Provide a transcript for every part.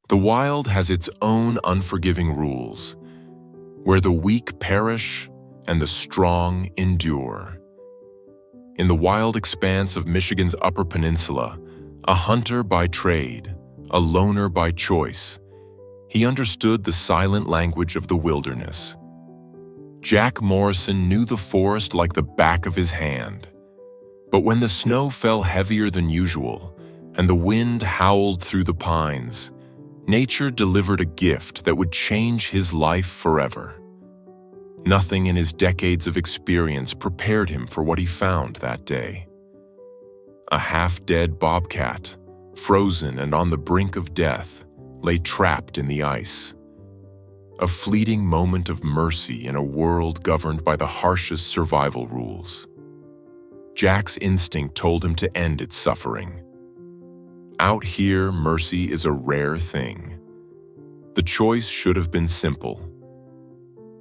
The wild has its own unforgiving rules, where the weak perish and the strong endure. In the wild expanse of Michigan's Upper Peninsula, a hunter by trade, a loner by choice, he understood the silent language of the wilderness. Jack Morrison knew the forest like the back of his hand. But when the snow fell heavier than usual and the wind howled through the pines, nature delivered a gift that would change his life forever. Nothing in his decades of experience prepared him for what he found that day. A half-dead bobcat, frozen and on the brink of death, lay trapped in the ice. A fleeting moment of mercy in a world governed by the harshest survival rules. Jack's instinct told him to end its suffering. Out here, mercy is a rare thing. The choice should have been simple.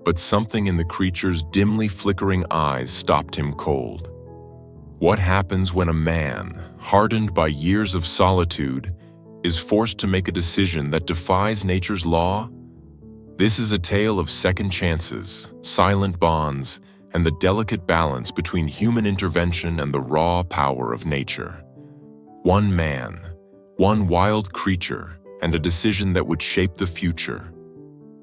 But something in the creature's dimly flickering eyes stopped him cold. What happens when a man, hardened by years of solitude, is forced to make a decision that defies nature's law? This is a tale of second chances, silent bonds, and the delicate balance between human intervention and the raw power of nature. One man, one wild creature, and a decision that would shape the future.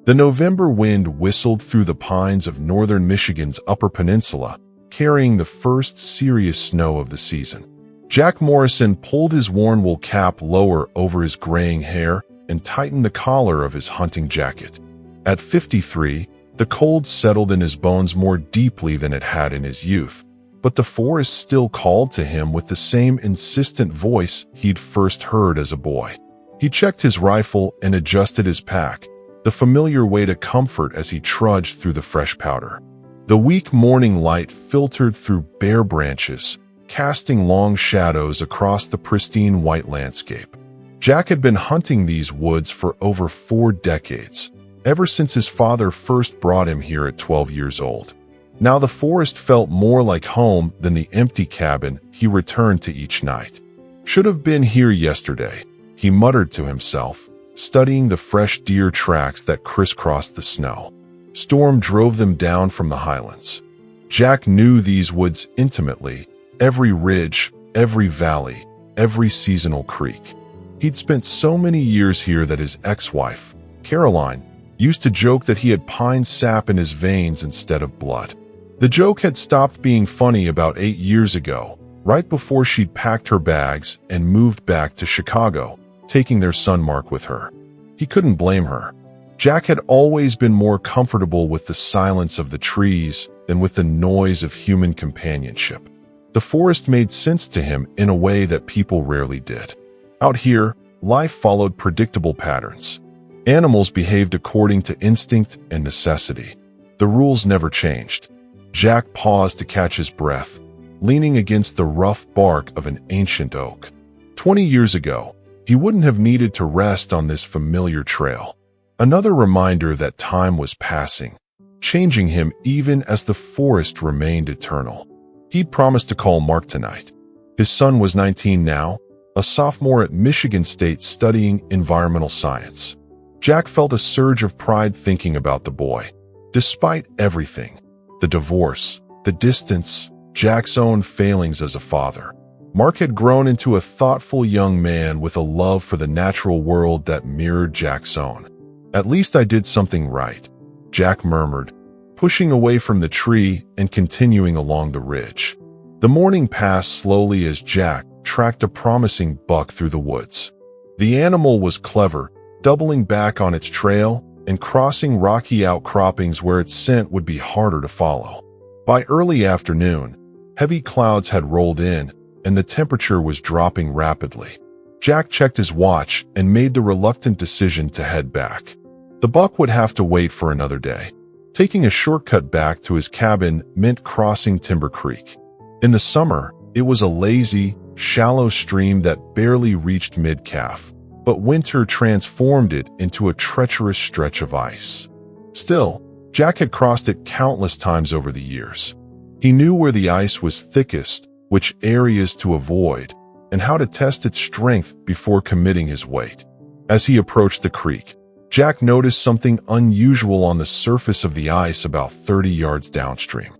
The November wind whistled through the pines of northern Michigan's Upper Peninsula, carrying the first serious snow of the season. Jack Morrison pulled his worn wool cap lower over his graying hair and tightened the collar of his hunting jacket. At 53, the cold settled in his bones more deeply than it had in his youth, but the forest still called to him with the same insistent voice he'd first heard as a boy. He checked his rifle and adjusted his pack, the familiar way to comfort as he trudged through the fresh powder. The weak morning light filtered through bare branches, casting long shadows across the pristine white landscape. Jack had been hunting these woods for over 4 decades, ever since his father first brought him here at 12 years old. Now the forest felt more like home than the empty cabin he returned to each night. "Should have been here yesterday," he muttered to himself, studying the fresh deer tracks that crisscrossed the snow. Storm drove them down from the highlands. Jack knew these woods intimately, every ridge, every valley, every seasonal creek. He'd spent so many years here that his ex-wife, Caroline, used to joke that he had pine sap in his veins instead of blood. The joke had stopped being funny about 8 years ago, right before she'd packed her bags and moved back to Chicago, taking their son Mark with her. He couldn't blame her. Jack had always been more comfortable with the silence of the trees than with the noise of human companionship. The forest made sense to him in a way that people rarely did. Out here, life followed predictable patterns. Animals behaved according to instinct and necessity. The rules never changed. Jack paused to catch his breath, leaning against the rough bark of an ancient oak. 20 years ago, he wouldn't have needed to rest on this familiar trail. Another reminder that time was passing, changing him even as the forest remained eternal. He'd promised to call Mark tonight. His son was 19 now, a sophomore at Michigan State studying environmental science. Jack felt a surge of pride thinking about the boy. Despite everything, the divorce, the distance, Jack's own failings as a father, Mark had grown into a thoughtful young man with a love for the natural world that mirrored Jack's own. "At least I did something right," Jack murmured, pushing away from the tree and continuing along the ridge. The morning passed slowly as Jack tracked a promising buck through the woods. The animal was clever, doubling back on its trail and crossing rocky outcroppings where its scent would be harder to follow. By early afternoon, heavy clouds had rolled in, and the temperature was dropping rapidly. Jack checked his watch and made the reluctant decision to head back. The buck would have to wait for another day. Taking a shortcut back to his cabin meant crossing Timber Creek. In the summer, it was a lazy, shallow stream that barely reached mid-calf, but winter transformed it into a treacherous stretch of ice. Still, Jack had crossed it countless times over the years. He knew where the ice was thickest, which areas to avoid, and how to test its strength before committing his weight. As he approached the creek, Jack noticed something unusual on the surface of the ice about 30 yards downstream.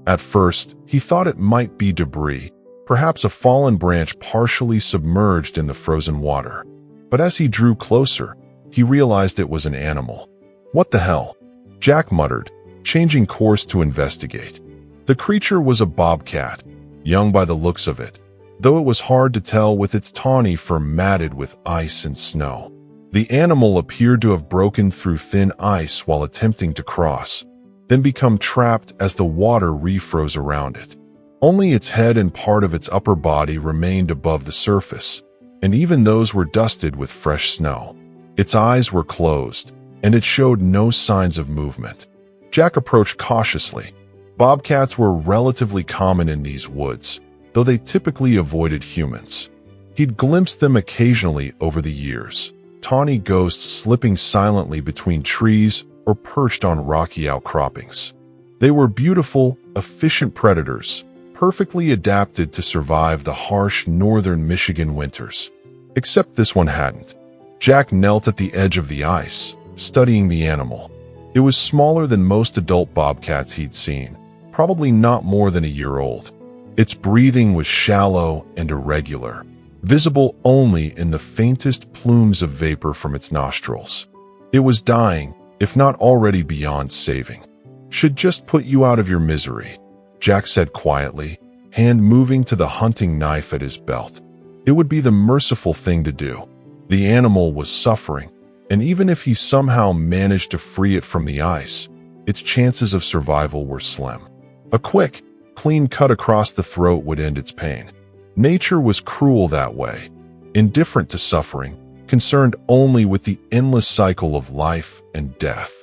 At first, he thought it might be debris, perhaps a fallen branch partially submerged in the frozen water. But as he drew closer, he realized it was an animal. "What the hell?" Jack muttered, changing course to investigate. The creature was a bobcat, young by the looks of it, though it was hard to tell with its tawny fur matted with ice and snow. The animal appeared to have broken through thin ice while attempting to cross, then become trapped as the water refroze around it. Only its head and part of its upper body remained above the surface, and even those were dusted with fresh snow. Its eyes were closed, and it showed no signs of movement. Jack approached cautiously. Bobcats were relatively common in these woods, though they typically avoided humans. He'd glimpsed them occasionally over the years, tawny ghosts slipping silently between trees or perched on rocky outcroppings. They were beautiful, efficient predators, perfectly adapted to survive the harsh northern Michigan winters. Except this one hadn't. Jack knelt at the edge of the ice, studying the animal. It was smaller than most adult bobcats he'd seen, probably not more than a year old. Its breathing was shallow and irregular, visible only in the faintest plumes of vapor from its nostrils. It was dying, if not already beyond saving. "Should just put you out of your misery," Jack said quietly, hand moving to the hunting knife at his belt. It would be the merciful thing to do. The animal was suffering, and even if he somehow managed to free it from the ice, its chances of survival were slim. A quick, clean cut across the throat would end its pain. Nature was cruel that way, indifferent to suffering, concerned only with the endless cycle of life and death.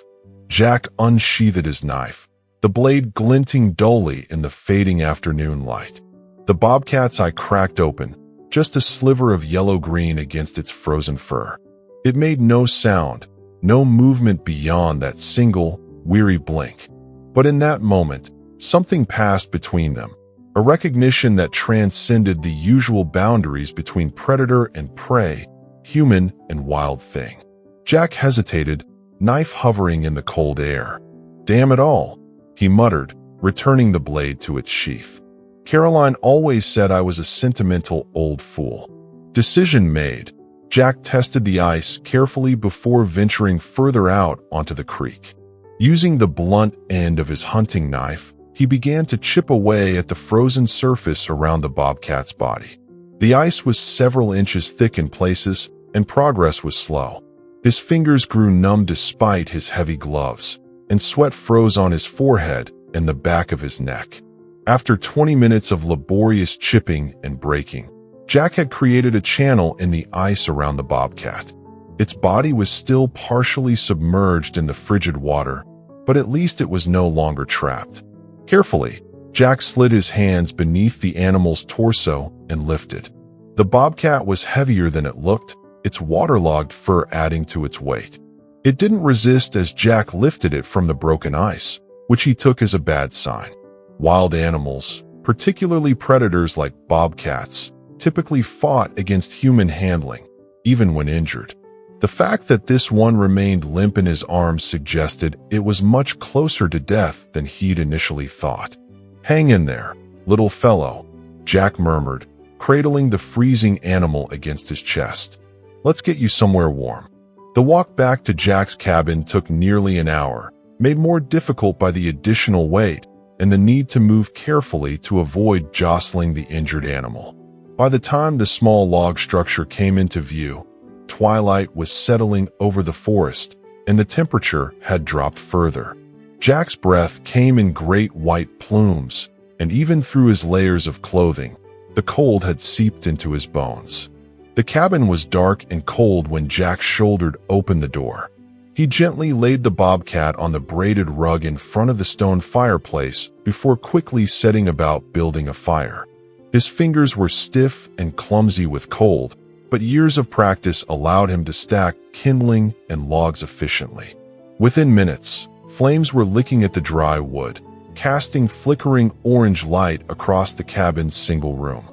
Jack unsheathed his knife, the blade glinting dully in the fading afternoon light. The bobcat's eye cracked open, just a sliver of yellow-green against its frozen fur. It made no sound, no movement beyond that single, weary blink. But in that moment, something passed between them, a recognition that transcended the usual boundaries between predator and prey, human and wild thing. Jack hesitated, knife hovering in the cold air. "Damn it all," he muttered, returning the blade to its sheath. "Caroline always said I was a sentimental old fool." Decision made, Jack tested the ice carefully before venturing further out onto the creek. Using the blunt end of his hunting knife, he began to chip away at the frozen surface around the bobcat's body. The ice was several inches thick in places, and progress was slow. His fingers grew numb despite his heavy gloves, and sweat froze on his forehead and the back of his neck. After 20 minutes of laborious chipping and breaking, Jack had created a channel in the ice around the bobcat. Its body was still partially submerged in the frigid water, but at least it was no longer trapped. Carefully, Jack slid his hands beneath the animal's torso and lifted. The bobcat was heavier than it looked, its waterlogged fur adding to its weight. It didn't resist as Jack lifted it from the broken ice, which he took as a bad sign. Wild animals, particularly predators like bobcats, typically fought against human handling, even when injured. The fact that this one remained limp in his arms suggested it was much closer to death than he'd initially thought. "Hang in there, little fellow," Jack murmured, cradling the freezing animal against his chest. "Let's get you somewhere warm." The walk back to Jack's cabin took nearly an hour, made more difficult by the additional weight and the need to move carefully to avoid jostling the injured animal. By the time the small log structure came into view, twilight was settling over the forest, and the temperature had dropped further. Jack's breath came in great white plumes, and even through his layers of clothing, the cold had seeped into his bones. The cabin was dark and cold when Jack shouldered open the door. He gently laid the bobcat on the braided rug in front of the stone fireplace before quickly setting about building a fire. His fingers were stiff and clumsy with cold, but years of practice allowed him to stack kindling and logs efficiently. Within minutes, flames were licking at the dry wood, casting flickering orange light across the cabin's single room.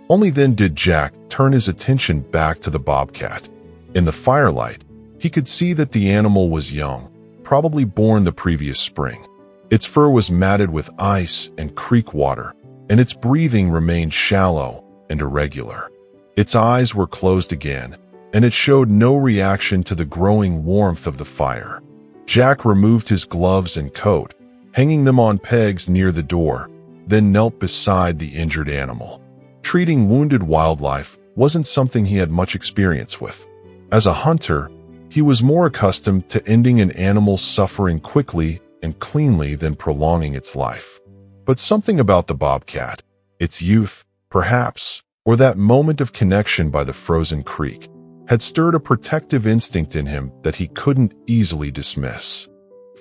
Only then did Jack turn his attention back to the bobcat. In the firelight, he could see that the animal was young, probably born the previous spring. Its fur was matted with ice and creek water, and its breathing remained shallow and irregular. Its eyes were closed again, and it showed no reaction to the growing warmth of the fire. Jack removed his gloves and coat, hanging them on pegs near the door, then knelt beside the injured animal. Treating wounded wildlife wasn't something he had much experience with. As a hunter, he was more accustomed to ending an animal's suffering quickly and cleanly than prolonging its life. But something about the bobcat, its youth, perhaps, or that moment of connection by the frozen creek, had stirred a protective instinct in him that he couldn't easily dismiss.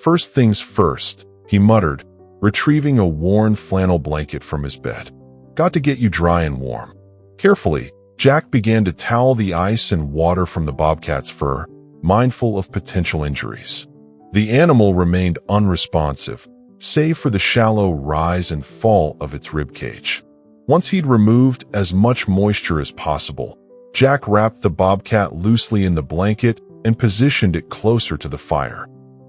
First things first, he muttered, retrieving a worn flannel blanket from his bed. Got to get you dry and warm. Carefully, Jack began to towel the ice and water from the bobcat's fur, mindful of potential injuries. The animal remained unresponsive, save for the shallow rise and fall of its ribcage. Once he'd removed as much moisture as possible, Jack wrapped the bobcat loosely in the blanket and positioned it closer to the fire.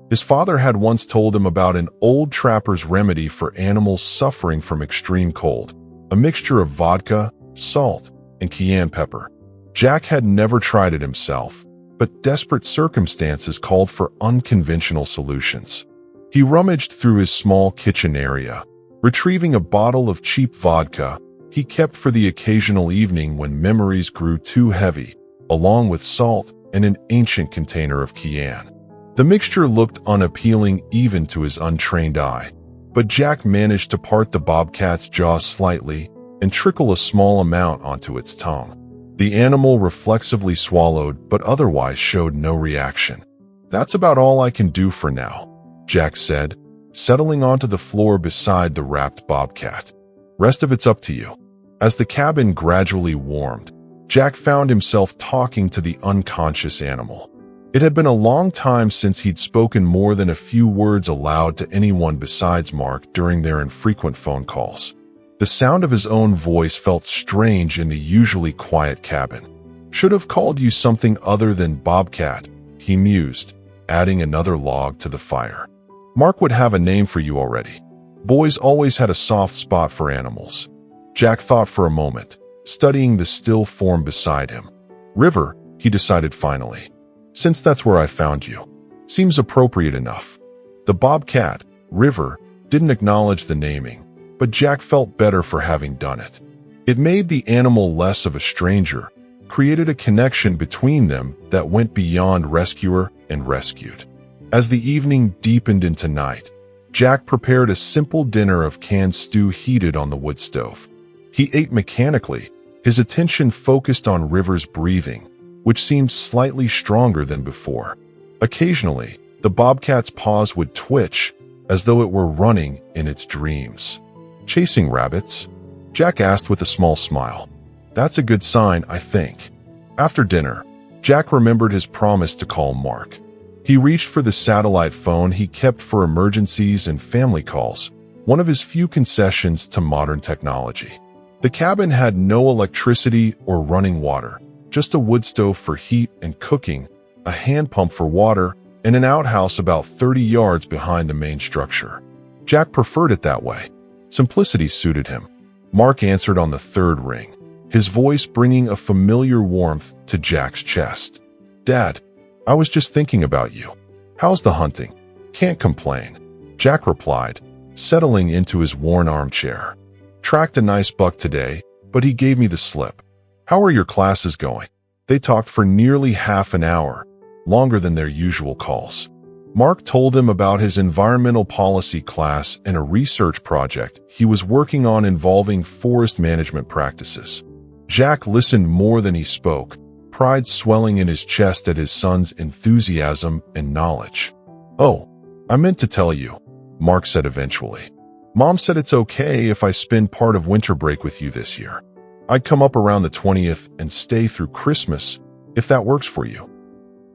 His father had once told him about an old trapper's remedy for animals suffering from extreme cold, a mixture of vodka, salt, and cayenne pepper. Jack had never tried it himself, but desperate circumstances called for unconventional solutions. He rummaged through his small kitchen area, retrieving a bottle of cheap vodka he kept for the occasional evening when memories grew too heavy, along with salt and an ancient container of cayenne. The mixture looked unappealing even to his untrained eye, but Jack managed to part the bobcat's jaw slightly and trickle a small amount onto its tongue. The animal reflexively swallowed but otherwise showed no reaction. That's about all I can do for now, Jack said, settling onto the floor beside the wrapped bobcat. Rest of it's up to you. As the cabin gradually warmed, Jack found himself talking to the unconscious animal. It had been a long time since he'd spoken more than a few words aloud to anyone besides Mark during their infrequent phone calls. The sound of his own voice felt strange in the usually quiet cabin. Should have called you something other than Bobcat, he mused, adding another log to the fire. Mark would have a name for you already. Boys always had a soft spot for animals. Jack thought for a moment, studying the still form beside him. River, he decided finally. Since that's where I found you. Seems appropriate enough. The bobcat, River, didn't acknowledge the naming, but Jack felt better for having done it. It made the animal less of a stranger, created a connection between them that went beyond rescuer and rescued. As the evening deepened into night, Jack prepared a simple dinner of canned stew heated on the wood stove. He ate mechanically, his attention focused on River's breathing, which seemed slightly stronger than before. Occasionally, the bobcat's paws would twitch, as though it were running in its dreams. Chasing rabbits? Jack asked with a small smile. That's a good sign, I think. After dinner, Jack remembered his promise to call Mark. He reached for the satellite phone he kept for emergencies and family calls, one of his few concessions to modern technology. The cabin had no electricity or running water, just a wood stove for heat and cooking, a hand pump for water, and an outhouse about 30 yards behind the main structure. Jack preferred it that way. Simplicity suited him. Mark answered on the third ring, his voice bringing a familiar warmth to Jack's chest. Dad, I was just thinking about you. How's the hunting? Can't complain, Jack replied, settling into his worn armchair. Tracked a nice buck today, but he gave me the slip. How are your classes going? They talked for nearly half an hour, longer than their usual calls. Mark told him about his environmental policy class and a research project he was working on involving forest management practices. Jack listened more than he spoke, pride swelling in his chest at his son's enthusiasm and knowledge. Oh, I meant to tell you, Mark said eventually. Mom said it's okay if I spend part of winter break with you this year. I'd come up around the 20th and stay through Christmas, if that works for you.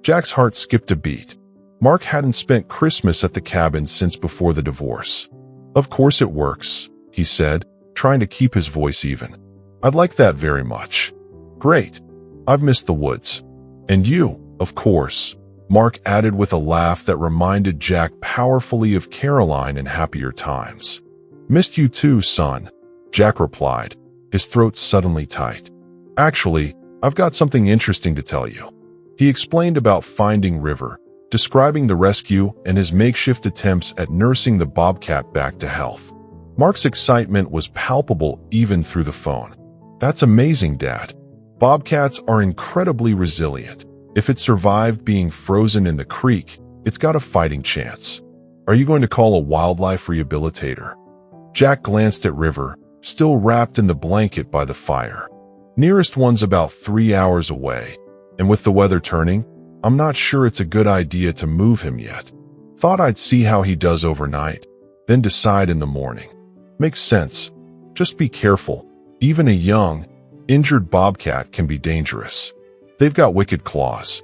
Jack's heart skipped a beat. Mark hadn't spent Christmas at the cabin since before the divorce. Of course it works, he said, trying to keep his voice even. I'd like that very much. Great. I've missed the woods. And you, of course, Mark added with a laugh that reminded Jack powerfully of Caroline in happier times. Missed you too, son, Jack replied, his throat suddenly tight. Actually, I've got something interesting to tell you. He explained about finding River, describing the rescue and his makeshift attempts at nursing the Bobcat back to health. Mark's excitement was palpable even through the phone. That's amazing, Dad. Bobcats are incredibly resilient. If it survived being frozen in the creek, it's got a fighting chance. Are you going to call a wildlife rehabilitator? Jack glanced at River, still wrapped in the blanket by the fire. Nearest one's about 3 hours away, and with the weather turning, I'm not sure it's a good idea to move him yet. Thought I'd see how he does overnight, then decide in the morning. Makes sense. Just be careful. Even a young, injured bobcat can be dangerous. They've got wicked claws.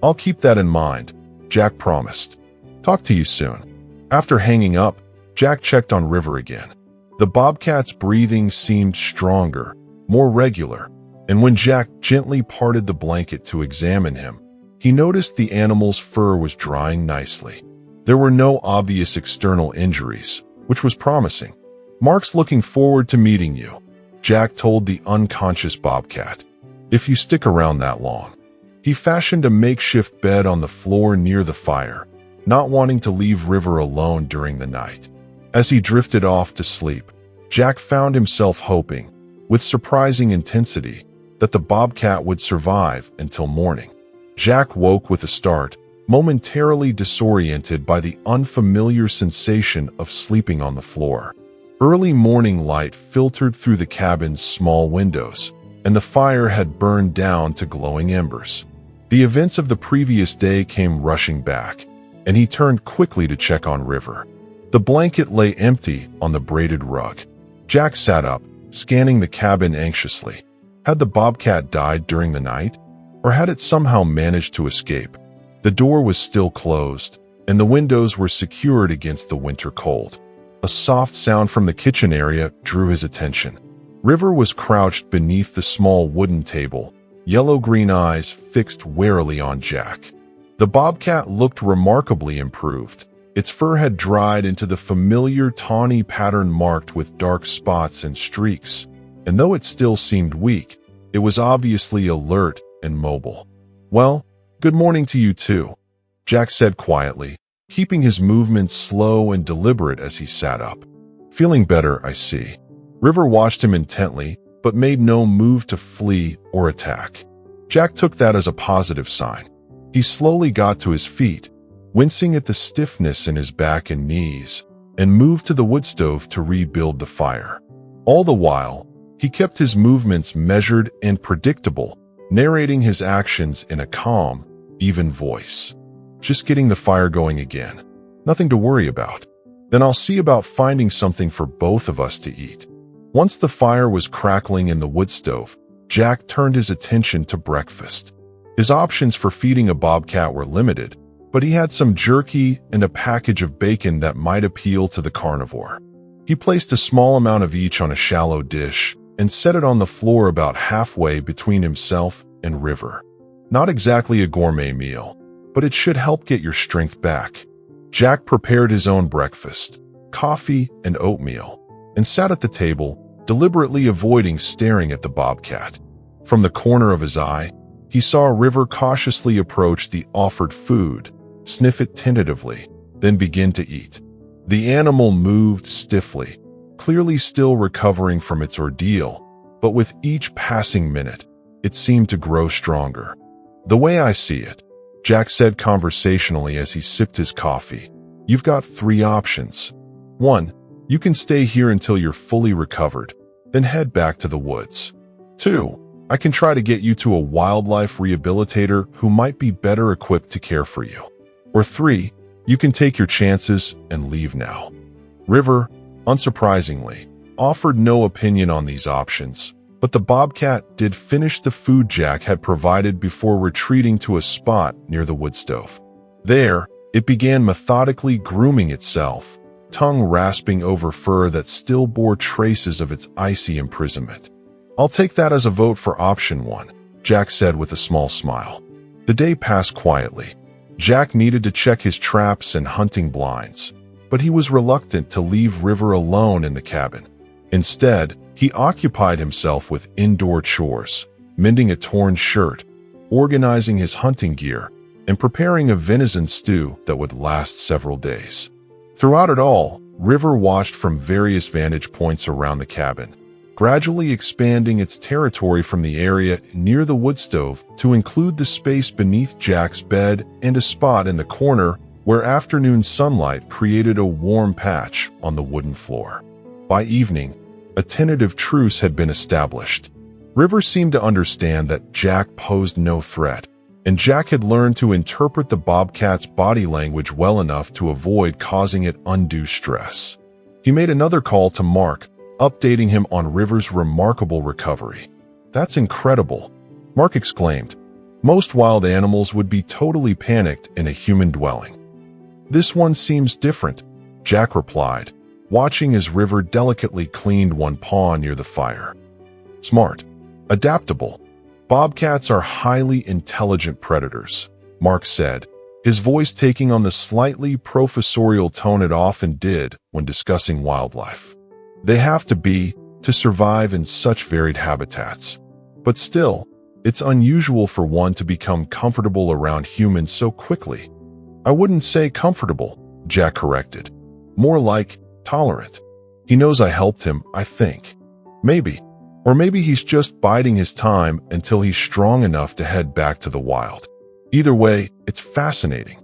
I'll keep that in mind, Jack promised. Talk to you soon. After hanging up, Jack checked on River again. The bobcat's breathing seemed stronger, more regular, and when Jack gently parted the blanket to examine him, he noticed the animal's fur was drying nicely. There were no obvious external injuries, which was promising. Mark's looking forward to meeting you, Jack told the unconscious bobcat. If you stick around that long. He fashioned a makeshift bed on the floor near the fire, not wanting to leave River alone during the night. As he drifted off to sleep, Jack found himself hoping, with surprising intensity, that the bobcat would survive until morning. Jack woke with a start, momentarily disoriented by the unfamiliar sensation of sleeping on the floor. Early morning light filtered through the cabin's small windows, and the fire had burned down to glowing embers. The events of the previous day came rushing back, and he turned quickly to check on River. The blanket lay empty on the braided rug. Jack sat up, scanning the cabin anxiously. Had the bobcat died during the night, or had it somehow managed to escape? The door was still closed, and the windows were secured against the winter cold. A soft sound from the kitchen area drew his attention. River was crouched beneath the small wooden table, yellow-green eyes fixed warily on Jack. The bobcat looked remarkably improved. Its fur had dried into the familiar tawny pattern marked with dark spots and streaks, and though it still seemed weak, it was obviously alert and mobile. Well, good morning to you too, Jack said quietly, keeping his movements slow and deliberate as he sat up. Feeling better, I see. River watched him intently, but made no move to flee or attack. Jack took that as a positive sign. He slowly got to his feet, wincing at the stiffness in his back and knees, and moved to the wood stove to rebuild the fire. All the while, he kept his movements measured and predictable, narrating his actions in a calm, even voice. Just getting the fire going again. Nothing to worry about. Then I'll see about finding something for both of us to eat. Once the fire was crackling in the wood stove, Jack turned his attention to breakfast. His options for feeding a bobcat were limited, but he had some jerky and a package of bacon that might appeal to the carnivore. He placed a small amount of each on a shallow dish and set it on the floor about halfway between himself and River. Not exactly a gourmet meal, but it should help get your strength back. Jack prepared his own breakfast, coffee and oatmeal, and sat at the table, deliberately avoiding staring at the bobcat. From the corner of his eye, he saw River cautiously approach the offered food, sniff it tentatively, then begin to eat. The animal moved stiffly, clearly still recovering from its ordeal, but with each passing minute, it seemed to grow stronger. The way I see it, Jack said conversationally as he sipped his coffee, you've got 3 options. 1, you can stay here until you're fully recovered, then head back to the woods. 2, I can try to get you to a wildlife rehabilitator who might be better equipped to care for you. Or 3, you can take your chances and leave now. River, unsurprisingly, offered no opinion on these options, but the bobcat did finish the food Jack had provided before retreating to a spot near the wood stove. There, it began methodically grooming itself, tongue rasping over fur that still bore traces of its icy imprisonment. I'll take that as a vote for option 1, Jack said with a small smile. The day passed quietly. Jack needed to check his traps and hunting blinds, but he was reluctant to leave River alone in the cabin. Instead, he occupied himself with indoor chores, mending a torn shirt, organizing his hunting gear, and preparing a venison stew that would last several days. Throughout it all, River watched from various vantage points around the cabin, gradually expanding its territory from the area near the wood stove to include the space beneath Jack's bed and a spot in the corner where afternoon sunlight created a warm patch on the wooden floor. By evening, a tentative truce had been established. River seemed to understand that Jack posed no threat, and Jack had learned to interpret the Bobcat's body language well enough to avoid causing it undue stress. He made another call to Mark, updating him on River's remarkable recovery. "That's incredible," Mark exclaimed. "Most wild animals would be totally panicked in a human dwelling." "This one seems different," Jack replied, watching as River delicately cleaned one paw near the fire. "Smart. Adaptable. Bobcats are highly intelligent predators," Mark said, his voice taking on the slightly professorial tone it often did when discussing wildlife. "They have to be, to survive in such varied habitats. But still, it's unusual for one to become comfortable around humans so quickly." "I wouldn't say comfortable," Jack corrected. "More like tolerant. He knows I helped him, I think. Maybe. Or maybe he's just biding his time until he's strong enough to head back to the wild. Either way, it's fascinating."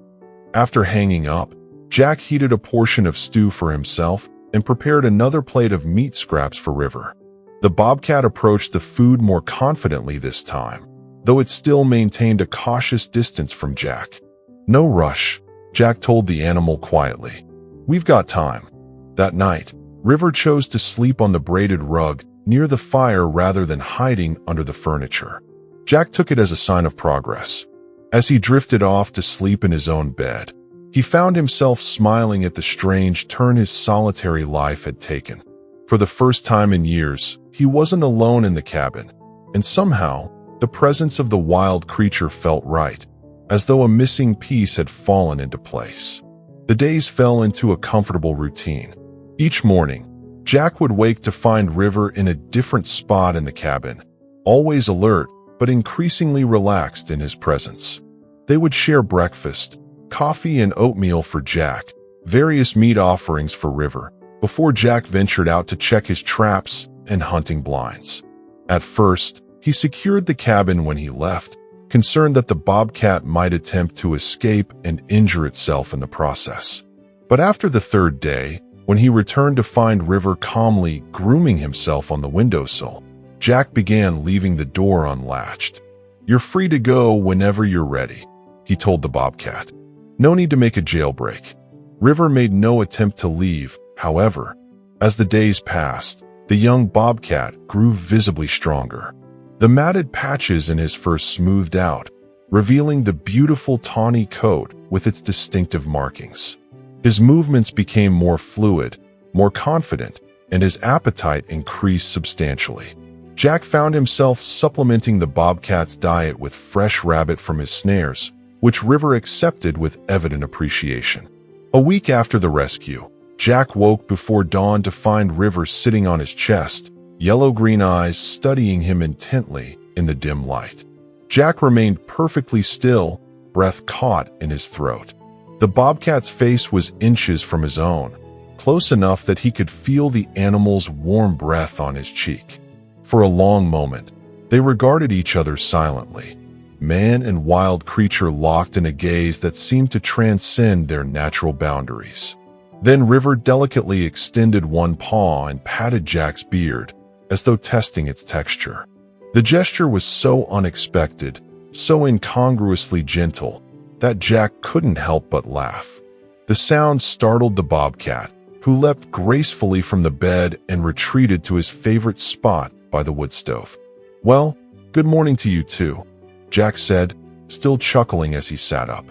After hanging up, Jack heated a portion of stew for himself and prepared another plate of meat scraps for River. The Bobcat approached the food more confidently this time, though it still maintained a cautious distance from Jack. "No rush," Jack told the animal quietly. "We've got time." That night, River chose to sleep on the braided rug near the fire rather than hiding under the furniture. Jack took it as a sign of progress. As he drifted off to sleep in his own bed, he found himself smiling at the strange turn his solitary life had taken. For the first time in years, he wasn't alone in the cabin, and somehow, the presence of the wild creature felt right, as though a missing piece had fallen into place. The days fell into a comfortable routine. Each morning, Jack would wake to find River in a different spot in the cabin, always alert but increasingly relaxed in his presence. They would share breakfast, coffee and oatmeal for Jack, various meat offerings for River, before Jack ventured out to check his traps and hunting blinds. At first, he secured the cabin when he left, concerned that the Bobcat might attempt to escape and injure itself in the process. But after the third day, when he returned to find River calmly grooming himself on the windowsill, Jack began leaving the door unlatched. "You're free to go whenever you're ready," he told the Bobcat. "No need to make a jailbreak." River made no attempt to leave, however. As the days passed, the young Bobcat grew visibly stronger. The matted patches in his fur smoothed out, revealing the beautiful tawny coat with its distinctive markings. His movements became more fluid, more confident, and his appetite increased substantially. Jack found himself supplementing the Bobcat's diet with fresh rabbit from his snares, which River accepted with evident appreciation. A week after the rescue, Jack woke before dawn to find River sitting on his chest, yellow-green eyes studying him intently in the dim light. Jack remained perfectly still, breath caught in his throat. The Bobcat's face was inches from his own, close enough that he could feel the animal's warm breath on his cheek. For a long moment, they regarded each other silently, man and wild creature locked in a gaze that seemed to transcend their natural boundaries. Then River delicately extended one paw and patted Jack's beard, as though testing its texture. The gesture was so unexpected, so incongruously gentle, that Jack couldn't help but laugh. The sound startled the Bobcat, who leapt gracefully from the bed and retreated to his favorite spot by the wood stove. "Well, good morning to you too," Jack said, still chuckling as he sat up.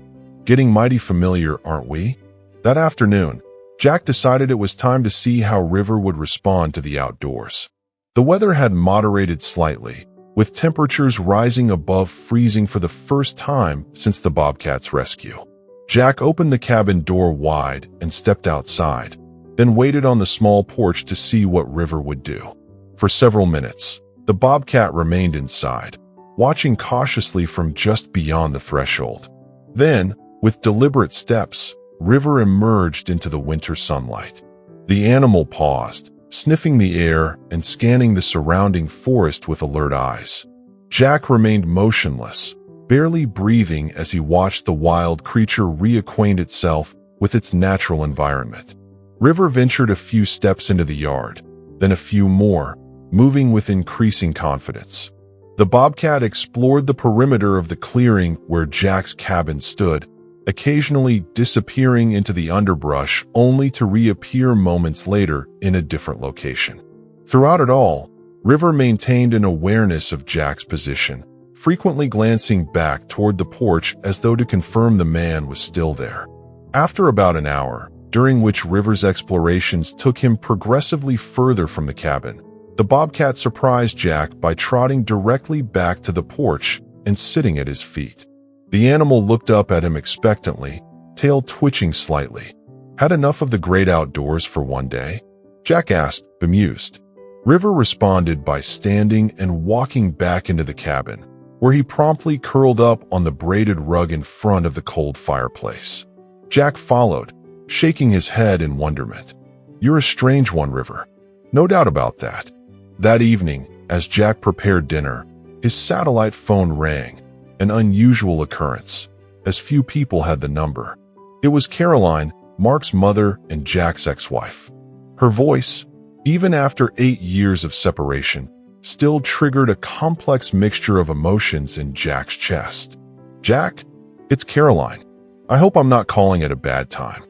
"Getting mighty familiar, aren't we?" That afternoon, Jack decided it was time to see how River would respond to the outdoors. The weather had moderated slightly, with temperatures rising above freezing for the first time since the Bobcat's rescue. Jack opened the cabin door wide and stepped outside, then waited on the small porch to see what River would do. For several minutes, the Bobcat remained inside, watching cautiously from just beyond the threshold. Then, with deliberate steps, River emerged into the winter sunlight. The animal paused, sniffing the air and scanning the surrounding forest with alert eyes. Jack remained motionless, barely breathing as he watched the wild creature reacquaint itself with its natural environment. River ventured a few steps into the yard, then a few more, moving with increasing confidence. The Bobcat explored the perimeter of the clearing where Jack's cabin stood, occasionally disappearing into the underbrush only to reappear moments later in a different location. Throughout it all, River maintained an awareness of Jack's position, frequently glancing back toward the porch as though to confirm the man was still there. After about an hour, during which River's explorations took him progressively further from the cabin, the Bobcat surprised Jack by trotting directly back to the porch and sitting at his feet. The animal looked up at him expectantly, tail twitching slightly. "Had enough of the great outdoors for one day?" Jack asked, bemused. River responded by standing and walking back into the cabin, where he promptly curled up on the braided rug in front of the cold fireplace. Jack followed, shaking his head in wonderment. "You're a strange one, River. No doubt about that." That evening, as Jack prepared dinner, his satellite phone rang, an unusual occurrence, as few people had the number. It was Caroline, Mark's mother and Jack's ex-wife. Her voice, even after 8 years of separation, still triggered a complex mixture of emotions in Jack's chest. "Jack, it's Caroline. I hope I'm not calling at a bad time."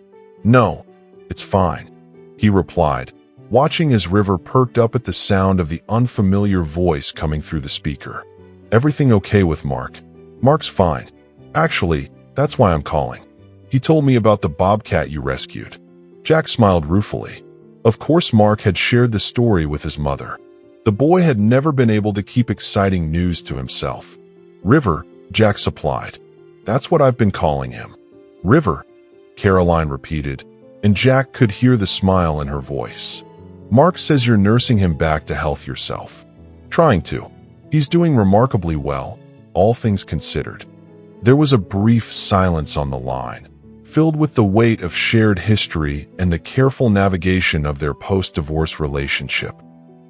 "No, it's fine," he replied, watching as River perked up at the sound of the unfamiliar voice coming through the speaker. "Everything okay with Mark?" "Mark's fine. Actually, that's why I'm calling. He told me about the Bobcat you rescued." Jack smiled ruefully. Of course Mark had shared the story with his mother. The boy had never been able to keep exciting news to himself. "River," Jack supplied. "That's what I've been calling him." "River," Caroline repeated, and Jack could hear the smile in her voice. "Mark says you're nursing him back to health yourself." "Trying to. He's doing remarkably well, all things considered." There was a brief silence on the line, filled with the weight of shared history and the careful navigation of their post-divorce relationship.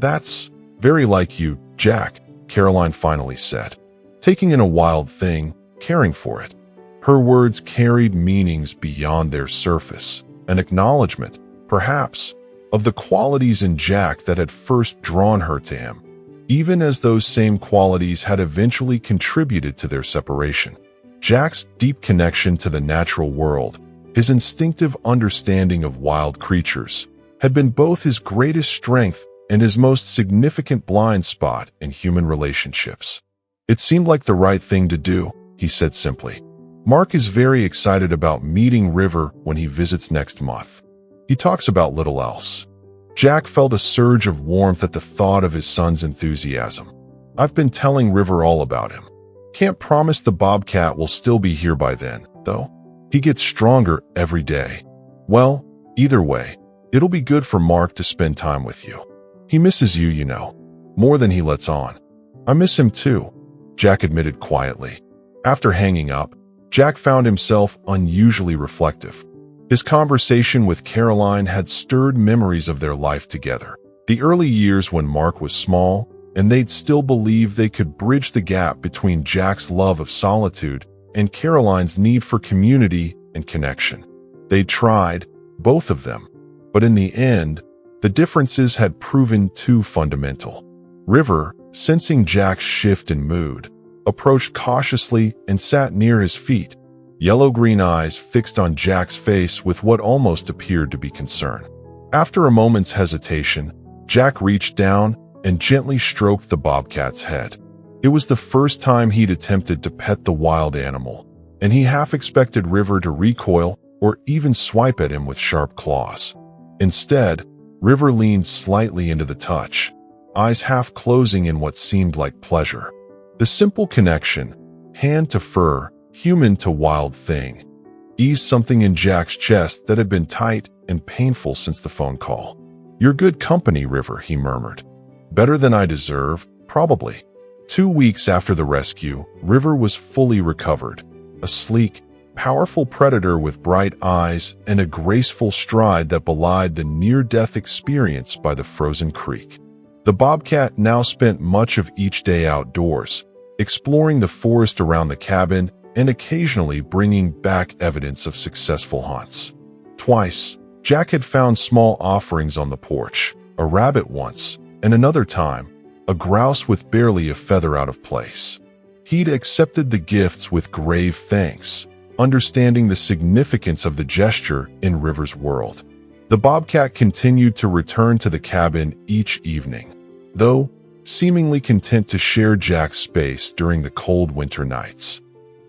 "That's very like you, Jack," Caroline finally said, taking in a wild thing, caring for it. Her words carried meanings beyond their surface, an acknowledgement, perhaps, of the qualities in Jack that had first drawn her to him, even as those same qualities had eventually contributed to their separation. Jack's deep connection to the natural world, his instinctive understanding of wild creatures, had been both his greatest strength and his most significant blind spot in human relationships. "It seemed like the right thing to do," he said simply. "Mark is very excited about meeting River when he visits next month. He talks about little else." Jack felt a surge of warmth at the thought of his son's enthusiasm. "I've been telling River all about him. Can't promise the Bobcat will still be here by then, though. He gets stronger every day. Well, either way, it'll be good for Mark to spend time with you. He misses you, you know, more than he lets on." "I miss him too," Jack admitted quietly. After hanging up, Jack found himself unusually reflective. His conversation with Caroline had stirred memories of their life together. The early years when Mark was small, and they'd still believed they could bridge the gap between Jack's love of solitude and Caroline's need for community and connection. They'd tried, both of them, but in the end, the differences had proven too fundamental. River, sensing Jack's shift in mood, approached cautiously and sat near his feet, yellow-green eyes fixed on Jack's face with what almost appeared to be concern. After a moment's hesitation, Jack reached down and gently stroked the Bobcat's head. It was the first time he'd attempted to pet the wild animal, and he half expected River to recoil or even swipe at him with sharp claws. Instead, River leaned slightly into the touch, eyes half closing in what seemed like pleasure. The simple connection, hand to fur, human to wild thing, eased something in Jack's chest that had been tight and painful since the phone call. "You're good company, River," he murmured. "Better than I deserve, probably." 2 weeks after the rescue, River was fully recovered, a sleek, powerful predator with bright eyes and a graceful stride that belied the near-death experience by the frozen creek. The Bobcat now spent much of each day outdoors, exploring the forest around the cabin and occasionally bringing back evidence of successful hunts. Twice, Jack had found small offerings on the porch, a rabbit once, and another time, a grouse with barely a feather out of place. He'd accepted the gifts with grave thanks, understanding the significance of the gesture in River's world. The Bobcat continued to return to the cabin each evening, though seemingly content to share Jack's space during the cold winter nights.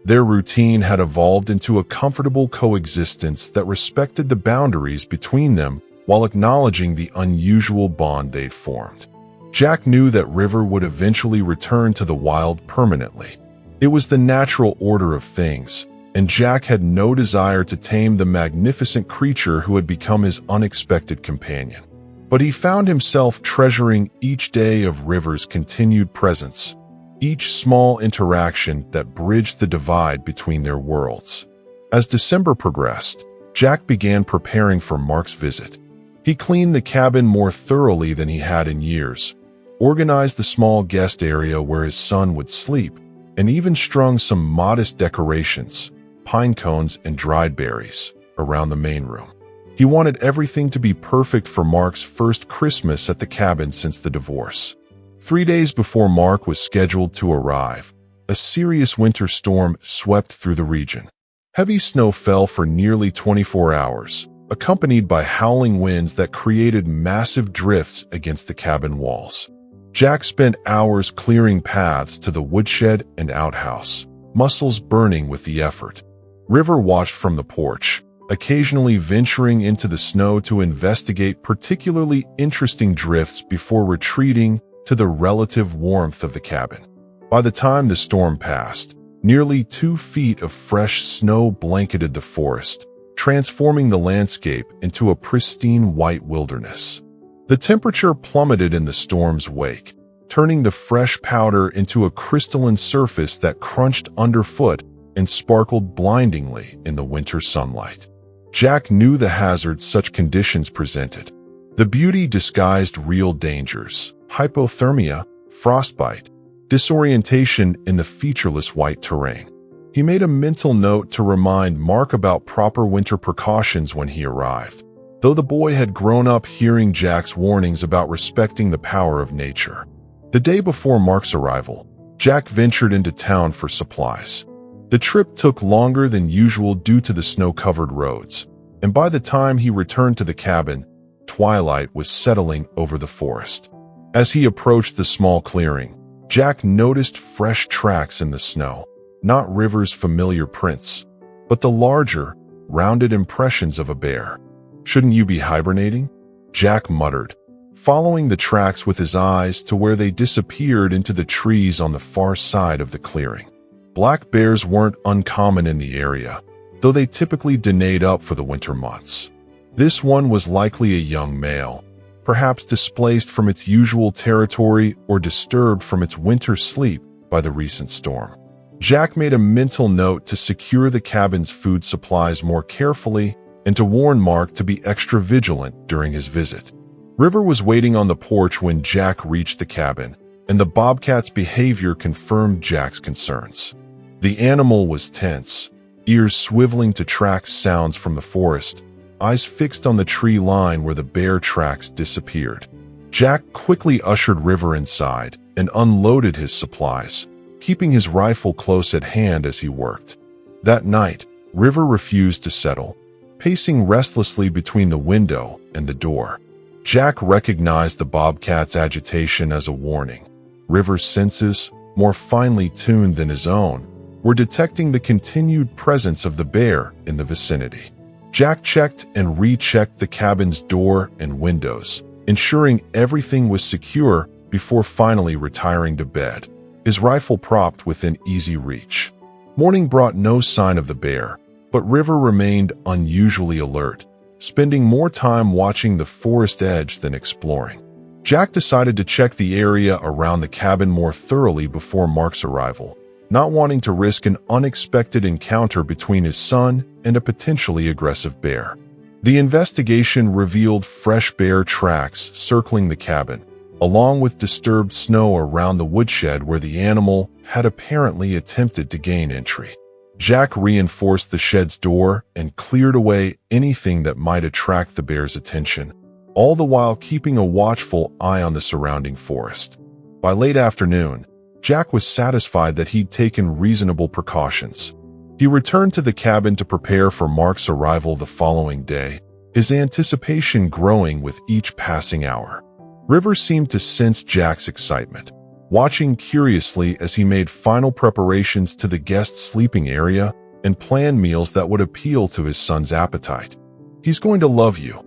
Their routine had evolved into a comfortable coexistence that respected the boundaries between them while acknowledging the unusual bond they'd formed. Jack knew that River would eventually return to the wild permanently. It was the natural order of things, and Jack had no desire to tame the magnificent creature who had become his unexpected companion. But he found himself treasuring each day of River's continued presence, each small interaction that bridged the divide between their worlds. As December progressed, Jack began preparing for Mark's visit. He cleaned the cabin more thoroughly than he had in years, organized the small guest area where his son would sleep, and even strung some modest decorations, pine cones and dried berries, around the main room. He wanted everything to be perfect for Mark's first Christmas at the cabin since the divorce. 3 days before Mark was scheduled to arrive, a serious winter storm swept through the region. Heavy snow fell for nearly 24 hours, accompanied by howling winds that created massive drifts against the cabin walls. Jack spent hours clearing paths to the woodshed and outhouse, muscles burning with the effort. River watched from the porch, occasionally venturing into the snow to investigate particularly interesting drifts before retreating to the relative warmth of the cabin. By the time the storm passed, nearly 2 feet of fresh snow blanketed the forest, transforming the landscape into a pristine white wilderness. The temperature plummeted in the storm's wake, turning the fresh powder into a crystalline surface that crunched underfoot and sparkled blindingly in the winter sunlight. Jack knew the hazards such conditions presented. The beauty disguised real dangers: hypothermia, frostbite, disorientation in the featureless white terrain. He made a mental note to remind Mark about proper winter precautions when he arrived, though the boy had grown up hearing Jack's warnings about respecting the power of nature. The day before Mark's arrival, Jack ventured into town for supplies. The trip took longer than usual due to the snow-covered roads, and by the time he returned to the cabin, twilight was settling over the forest. As he approached the small clearing, Jack noticed fresh tracks in the snow, not River's familiar prints, but the larger, rounded impressions of a bear. "Shouldn't you be hibernating?" Jack muttered, following the tracks with his eyes to where they disappeared into the trees on the far side of the clearing. Black bears weren't uncommon in the area, though they typically denayed up for the winter months. This one was likely a young male, perhaps displaced from its usual territory or disturbed from its winter sleep by the recent storm. Jack made a mental note to secure the cabin's food supplies more carefully and to warn Mark to be extra vigilant during his visit. River was waiting on the porch when Jack reached the cabin, and the Bobcat's behavior confirmed Jack's concerns. The animal was tense, ears swiveling to track sounds from the forest, eyes fixed on the tree line where the bear tracks disappeared. Jack quickly ushered River inside and unloaded his supplies, keeping his rifle close at hand as he worked. That night, River refused to settle, pacing restlessly between the window and the door. Jack recognized the Bobcat's agitation as a warning. River's senses, more finely tuned than his own, were detecting the continued presence of the bear in the vicinity. Jack checked and rechecked the cabin's door and windows, ensuring everything was secure before finally retiring to bed, his rifle propped within easy reach. Morning brought no sign of the bear, but River remained unusually alert, spending more time watching the forest edge than exploring. Jack decided to check the area around the cabin more thoroughly before Mark's arrival, not wanting to risk an unexpected encounter between his son and a potentially aggressive bear. The investigation revealed fresh bear tracks circling the cabin, along with disturbed snow around the woodshed where the animal had apparently attempted to gain entry. Jack reinforced the shed's door and cleared away anything that might attract the bear's attention, all the while keeping a watchful eye on the surrounding forest. By late afternoon, Jack was satisfied that he'd taken reasonable precautions. He returned to the cabin to prepare for Mark's arrival the following day, his anticipation growing with each passing hour. River seemed to sense Jack's excitement, watching curiously as he made final preparations to the guest sleeping area and planned meals that would appeal to his son's appetite. "He's going to love you,"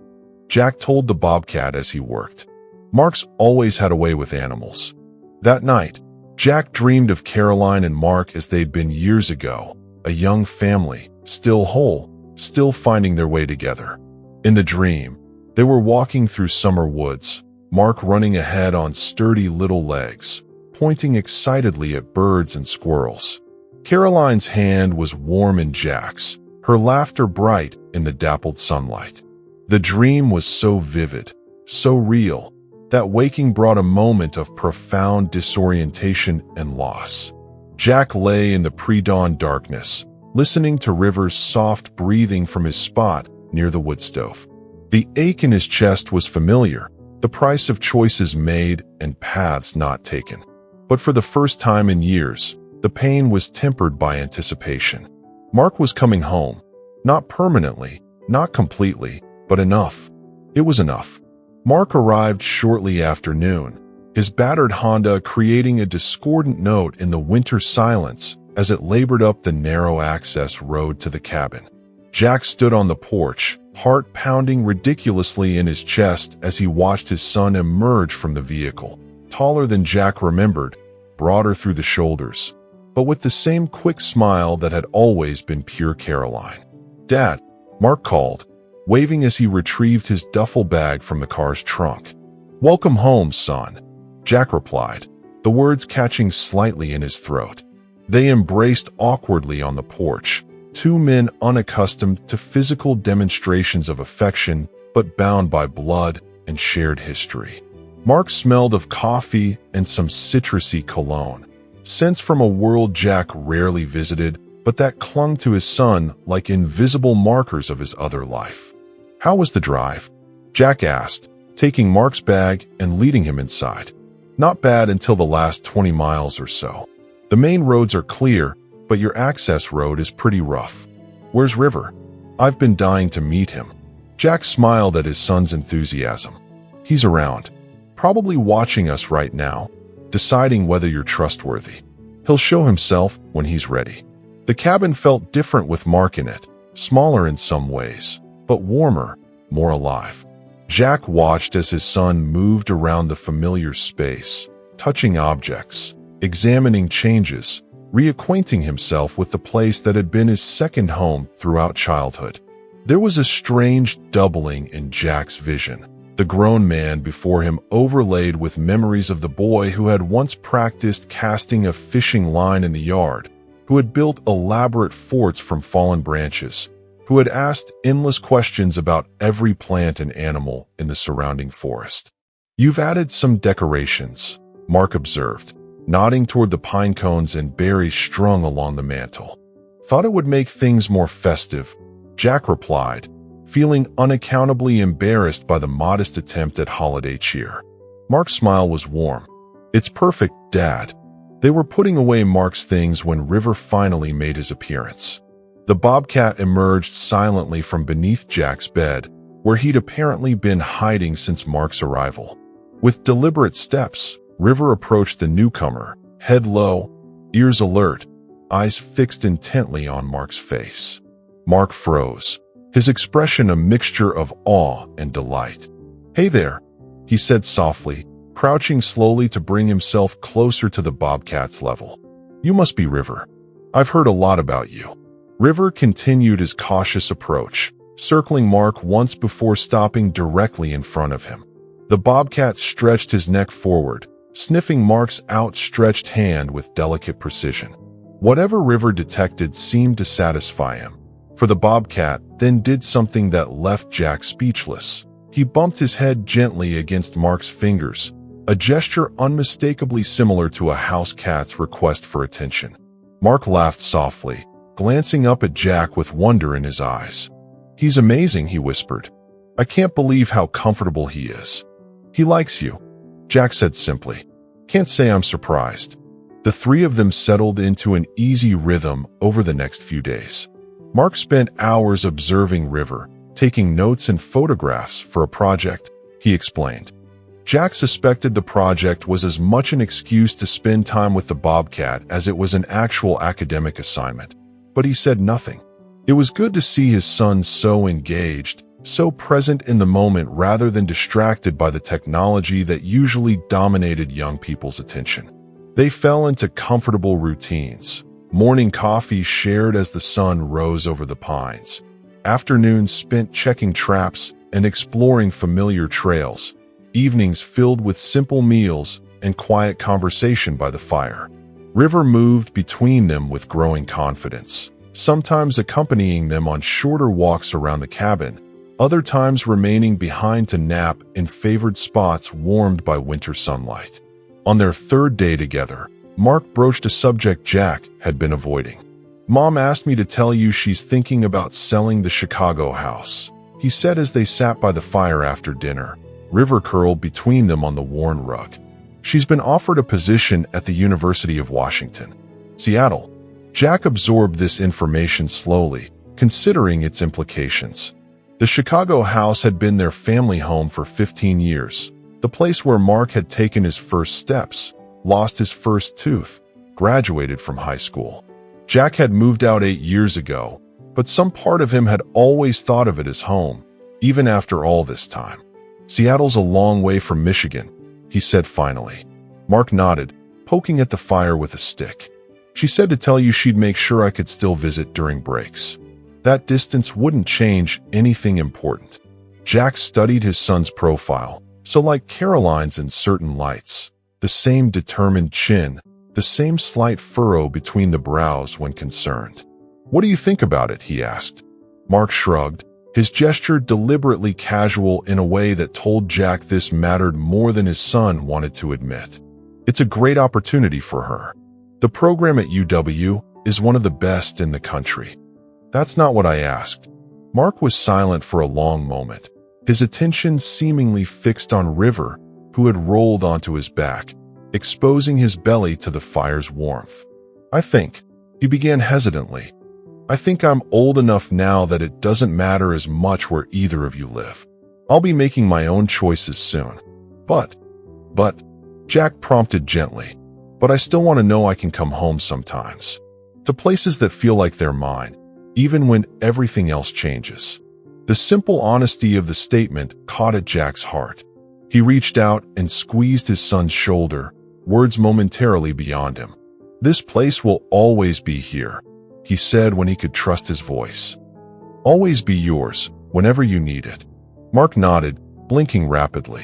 Jack told the Bobcat as he worked. Mark's always had a way with animals. That night, Jack dreamed of Caroline and Mark as they'd been years ago, a young family, still whole, still finding their way together. In the dream, they were walking through summer woods, Mark running ahead on sturdy little legs, pointing excitedly at birds and squirrels. Caroline's hand was warm in Jack's, her laughter bright in the dappled sunlight. The dream was so vivid, so real, that waking brought a moment of profound disorientation and loss. Jack lay in the pre-dawn darkness, listening to River's soft breathing from his spot near the wood stove. The ache in his chest was familiar, the price of choices made and paths not taken. But for the first time in years, the pain was tempered by anticipation. Mark was coming home, not permanently, not completely, but enough. It was enough. Mark arrived shortly after noon, his battered Honda creating a discordant note in the winter silence as it labored up the narrow access road to the cabin. Jack stood on the porch, heart pounding ridiculously in his chest as he watched his son emerge from the vehicle, taller than Jack remembered, broader through the shoulders, but with the same quick smile that had always been pure Caroline. "Dad," Mark called, waving as he retrieved his duffel bag from the car's trunk. "Welcome home, son," Jack replied, the words catching slightly in his throat. They embraced awkwardly on the porch, two men unaccustomed to physical demonstrations of affection but bound by blood and shared history. Mark smelled of coffee and some citrusy cologne, scents from a world Jack rarely visited, but that clung to his son like invisible markers of his other life. "How was the drive?" Jack asked, taking Mark's bag and leading him inside. "Not bad until the last 20 miles or so. The main roads are clear, but your access road is pretty rough. Where's River? I've been dying to meet him." Jack smiled at his son's enthusiasm. "He's around, probably watching us right now, deciding whether you're trustworthy. He'll show himself when he's ready." The cabin felt different with Mark in it, smaller in some ways, but warmer, more alive. Jack watched as his son moved around the familiar space, touching objects, examining changes, reacquainting himself with the place that had been his second home throughout childhood. There was a strange doubling in Jack's vision, the grown man before him overlaid with memories of the boy who had once practiced casting a fishing line in the yard, who had built elaborate forts from fallen branches, who had asked endless questions about every plant and animal in the surrounding forest. "You've added some decorations," Mark observed, nodding toward the pine cones and berries strung along the mantel. "Thought it would make things more festive," Jack replied, feeling unaccountably embarrassed by the modest attempt at holiday cheer. Mark's smile was warm. "It's perfect, Dad." They were putting away Mark's things when River finally made his appearance. The Bobcat emerged silently from beneath Jack's bed, where he'd apparently been hiding since Mark's arrival. With deliberate steps, River approached the newcomer, head low, ears alert, eyes fixed intently on Mark's face. Mark froze, his expression a mixture of awe and delight. "Hey there," he said softly, crouching slowly to bring himself closer to the Bobcat's level. "You must be River. I've heard a lot about you." River continued his cautious approach, circling Mark once before stopping directly in front of him. The Bobcat stretched his neck forward, sniffing Mark's outstretched hand with delicate precision. Whatever River detected seemed to satisfy him, for the Bobcat then did something that left Jack speechless. He bumped his head gently against Mark's fingers, a gesture unmistakably similar to a house cat's request for attention. Mark laughed softly, glancing up at Jack with wonder in his eyes. "He's amazing," he whispered. "I can't believe how comfortable he is." "He likes you," Jack said simply. "Can't say I'm surprised." The three of them settled into an easy rhythm over the next few days. Mark spent hours observing River, taking notes and photographs for a project, he explained. Jack suspected the project was as much an excuse to spend time with the Bobcat as it was an actual academic assignment, but he said nothing. It was good to see his son so engaged, so present in the moment rather than distracted by the technology that usually dominated young people's attention. They fell into comfortable routines. Morning coffee shared as the sun rose over the pines. Afternoons spent checking traps and exploring familiar trails. Evenings filled with simple meals and quiet conversation by the fire. River moved between them with growing confidence, sometimes accompanying them on shorter walks around the cabin, other times remaining behind to nap in favored spots warmed by winter sunlight. On their third day together, Mark broached a subject Jack had been avoiding. "Mom asked me to tell you she's thinking about selling the Chicago house," he said as they sat by the fire after dinner. River curled between them on the worn rug. "She's been offered a position at the University of Washington, Seattle." Jack absorbed this information slowly, considering its implications. The Chicago house had been their family home for 15 years, the place where Mark had taken his first steps, lost his first tooth, graduated from high school. Jack had moved out 8 years ago, but some part of him had always thought of it as home, even after all this time. "Seattle's a long way from Michigan," he said finally. Mark nodded, poking at the fire with a stick. "She said to tell you she'd make sure I could still visit during breaks. That distance wouldn't change anything important." Jack studied his son's profile, so like Caroline's in certain lights. The same determined chin, the same slight furrow between the brows when concerned. "What do you think about it?" he asked. Mark shrugged, his gesture deliberately casual in a way that told Jack this mattered more than his son wanted to admit. "It's a great opportunity for her. The program at UW is one of the best in the country." "That's not what I asked." Mark was silent for a long moment, his attention seemingly fixed on River, who had rolled onto his back, exposing his belly to the fire's warmth. "I think," he began hesitantly, "I think I'm old enough now that it doesn't matter as much where either of you live. I'll be making my own choices soon. But, Jack prompted gently, "But I still want to know I can come home sometimes. To places that feel like they're mine, even when everything else changes." The simple honesty of the statement caught at Jack's heart. He reached out and squeezed his son's shoulder, words momentarily beyond him. "This place will always be here," he said when he could trust his voice. "Always be yours, whenever you need it." Mark nodded, blinking rapidly.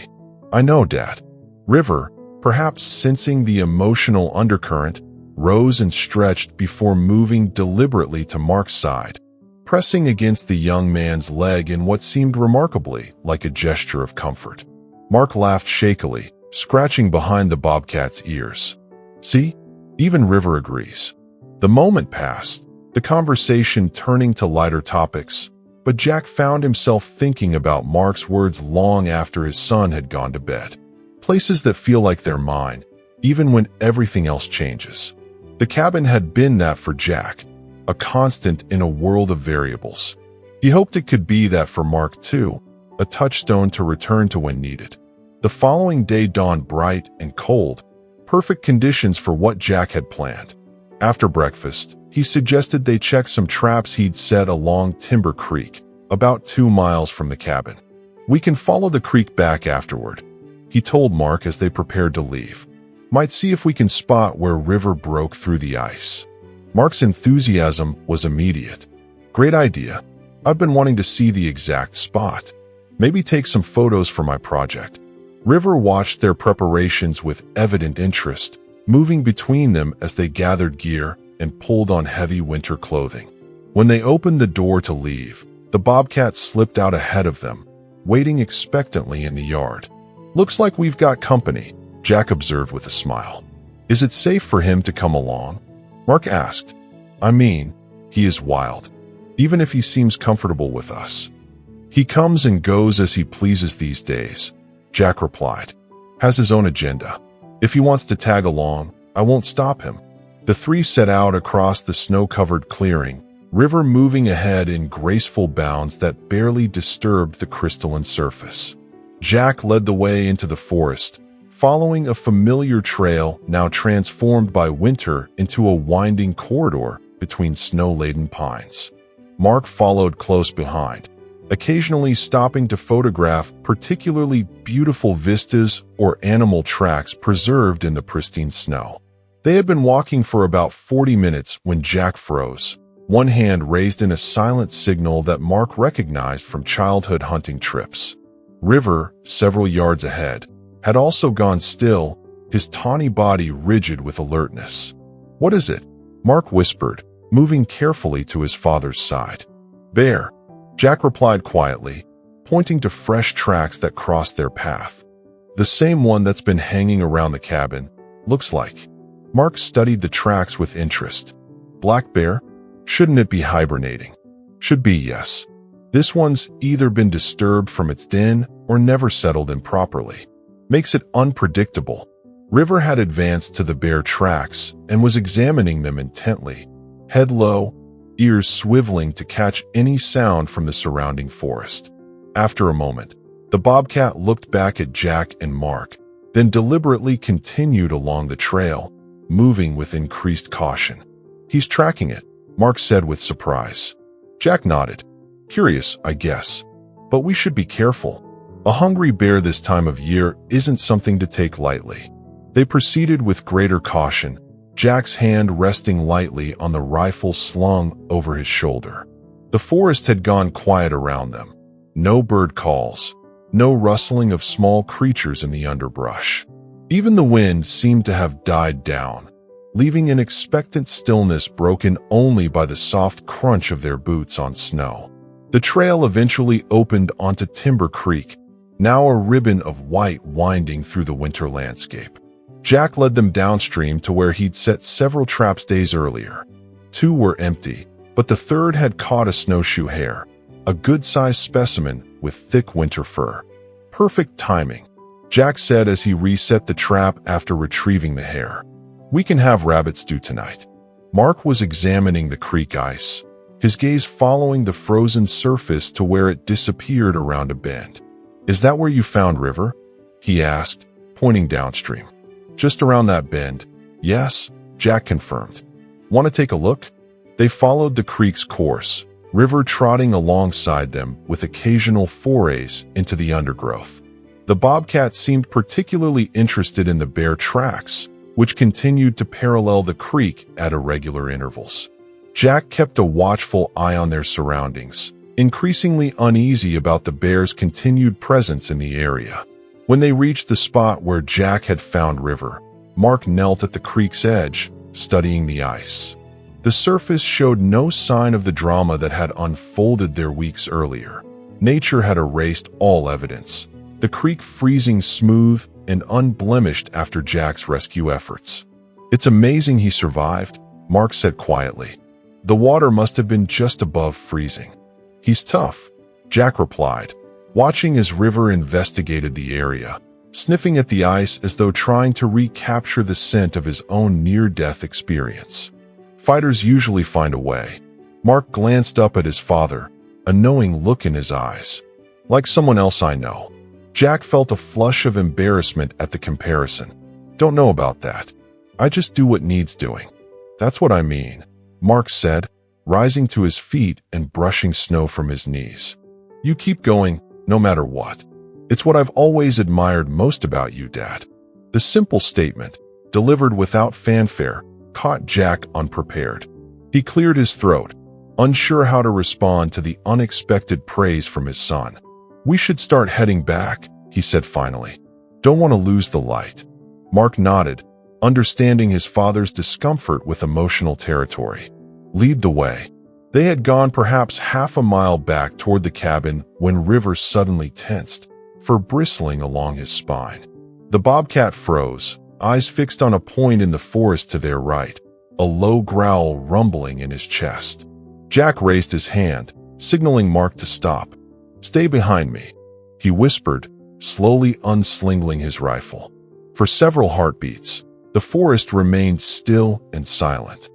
"I know, Dad." River, perhaps sensing the emotional undercurrent, rose and stretched before moving deliberately to Mark's side, pressing against the young man's leg in what seemed remarkably like a gesture of comfort. Mark laughed shakily, scratching behind the Bobcat's ears. "See? Even River agrees." The moment passed, the conversation turning to lighter topics, but Jack found himself thinking about Mark's words long after his son had gone to bed. Places that feel like they're mine, even when everything else changes. The cabin had been that for Jack, a constant in a world of variables. He hoped it could be that for Mark too, a touchstone to return to when needed. The following day dawned bright and cold, perfect conditions for what Jack had planned. After breakfast, he suggested they check some traps he'd set along Timber Creek, about 2 miles from the cabin. "We can follow the creek back afterward," he told Mark as they prepared to leave. "Might see if we can spot where River broke through the ice." Mark's enthusiasm was immediate. "Great idea. I've been wanting to see the exact spot. Maybe take some photos for my project." River watched their preparations with evident interest, moving between them as they gathered gear and pulled on heavy winter clothing. When they opened the door to leave, the Bobcat slipped out ahead of them, waiting expectantly in the yard. "Looks like we've got company," Jack observed with a smile. "Is it safe for him to come along?" Mark asked. "I mean, he is wild, even if he seems comfortable with us." "He comes and goes as he pleases these days," Jack replied. "Has his own agenda. If he wants to tag along, I won't stop him." The three set out across the snow-covered clearing, River moving ahead in graceful bounds that barely disturbed the crystalline surface. Jack led the way into the forest, following a familiar trail now transformed by winter into a winding corridor between snow-laden pines. Mark followed close behind, occasionally stopping to photograph particularly beautiful vistas or animal tracks preserved in the pristine snow. They had been walking for about 40 minutes when Jack froze, one hand raised in a silent signal that Mark recognized from childhood hunting trips. River, several yards ahead, had also gone still, his tawny body rigid with alertness. "What is it?" Mark whispered, moving carefully to his father's side. "Bear," Jack replied quietly, pointing to fresh tracks that crossed their path. "The same one that's been hanging around the cabin, looks like." Mark studied the tracks with interest. "Black bear? Shouldn't it be hibernating?" "Should be, yes. This one's either been disturbed from its den or never settled in properly. Makes it unpredictable." River had advanced to the bear tracks and was examining them intently, head low, ears swiveling to catch any sound from the surrounding forest. After a moment, the Bobcat looked back at Jack and Mark, then deliberately continued along the trail, moving with increased caution. "He's tracking it," Mark said with surprise. Jack nodded. "Curious, I guess. But we should be careful. A hungry bear this time of year isn't something to take lightly." They proceeded with greater caution, Jack's hand resting lightly on the rifle slung over his shoulder. The forest had gone quiet around them. No bird calls, no rustling of small creatures in the underbrush. Even the wind seemed to have died down, leaving an expectant stillness broken only by the soft crunch of their boots on snow. The trail eventually opened onto Timber Creek, now a ribbon of white winding through the winter landscape. Jack led them downstream to where he'd set several traps days earlier. 2 were empty, but the third had caught a snowshoe hare, a good-sized specimen with thick winter fur. "Perfect timing," Jack said as he reset the trap after retrieving the hare. "We can have rabbit stew tonight." Mark was examining the creek ice, his gaze following the frozen surface to where it disappeared around a bend. "Is that where you found River?" he asked, pointing downstream. "Just around that bend." "Yes," Jack confirmed. "Want to take a look?" They followed the creek's course, River trotting alongside them with occasional forays into the undergrowth. The Bobcat seemed particularly interested in the bear tracks, which continued to parallel the creek at irregular intervals. Jack kept a watchful eye on their surroundings, increasingly uneasy about the bear's continued presence in the area. When they reached the spot where Jack had found River, Mark knelt at the creek's edge, studying the ice. The surface showed no sign of the drama that had unfolded there weeks earlier. Nature had erased all evidence, the creek freezing smooth and unblemished after Jack's rescue efforts. "It's amazing he survived," Mark said quietly. "The water must have been just above freezing." "He's tough," Jack replied, watching as River investigated the area, sniffing at the ice as though trying to recapture the scent of his own near-death experience. "Fighters usually find a way." Mark glanced up at his father, a knowing look in his eyes. "Like someone else I know." Jack felt a flush of embarrassment at the comparison. "Don't know about that. I just do what needs doing." "That's what I mean," Mark said, rising to his feet and brushing snow from his knees. "You keep going, no matter what." It's what I've always admired most about you, Dad. The simple statement, delivered without fanfare, caught Jack unprepared. He cleared his throat, unsure how to respond to the unexpected praise from his son. "We should start heading back," he said finally. "Don't want to lose the light." Mark nodded, understanding his father's discomfort with emotional territory. "Lead the way." They had gone perhaps half a mile back toward the cabin when River suddenly tensed, fur bristling along his spine. The Bobcat froze, eyes fixed on a point in the forest to their right, a low growl rumbling in his chest. Jack raised his hand, signaling Mark to stop. "Stay behind me," he whispered, slowly unslinging his rifle. For several heartbeats, the forest remained still and silent.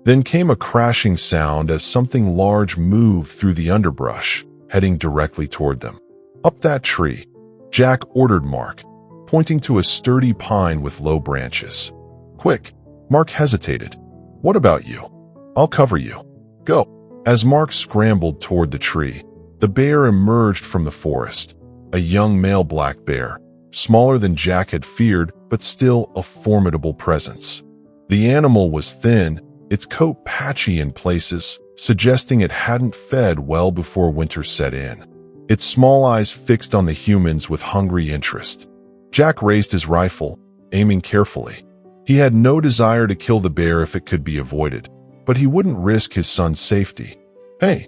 Then came a crashing sound as something large moved through the underbrush, heading directly toward them. "Up that tree," Jack ordered Mark, pointing to a sturdy pine with low branches. "Quick." Mark hesitated. "What about you?" "I'll cover you. Go." As Mark scrambled toward the tree, the bear emerged from the forest, a young male black bear, smaller than Jack had feared, but still a formidable presence. The animal was thin, its coat patchy in places, suggesting it hadn't fed well before winter set in. Its small eyes fixed on the humans with hungry interest. Jack raised his rifle, aiming carefully. He had no desire to kill the bear if it could be avoided, but he wouldn't risk his son's safety. "Hey!"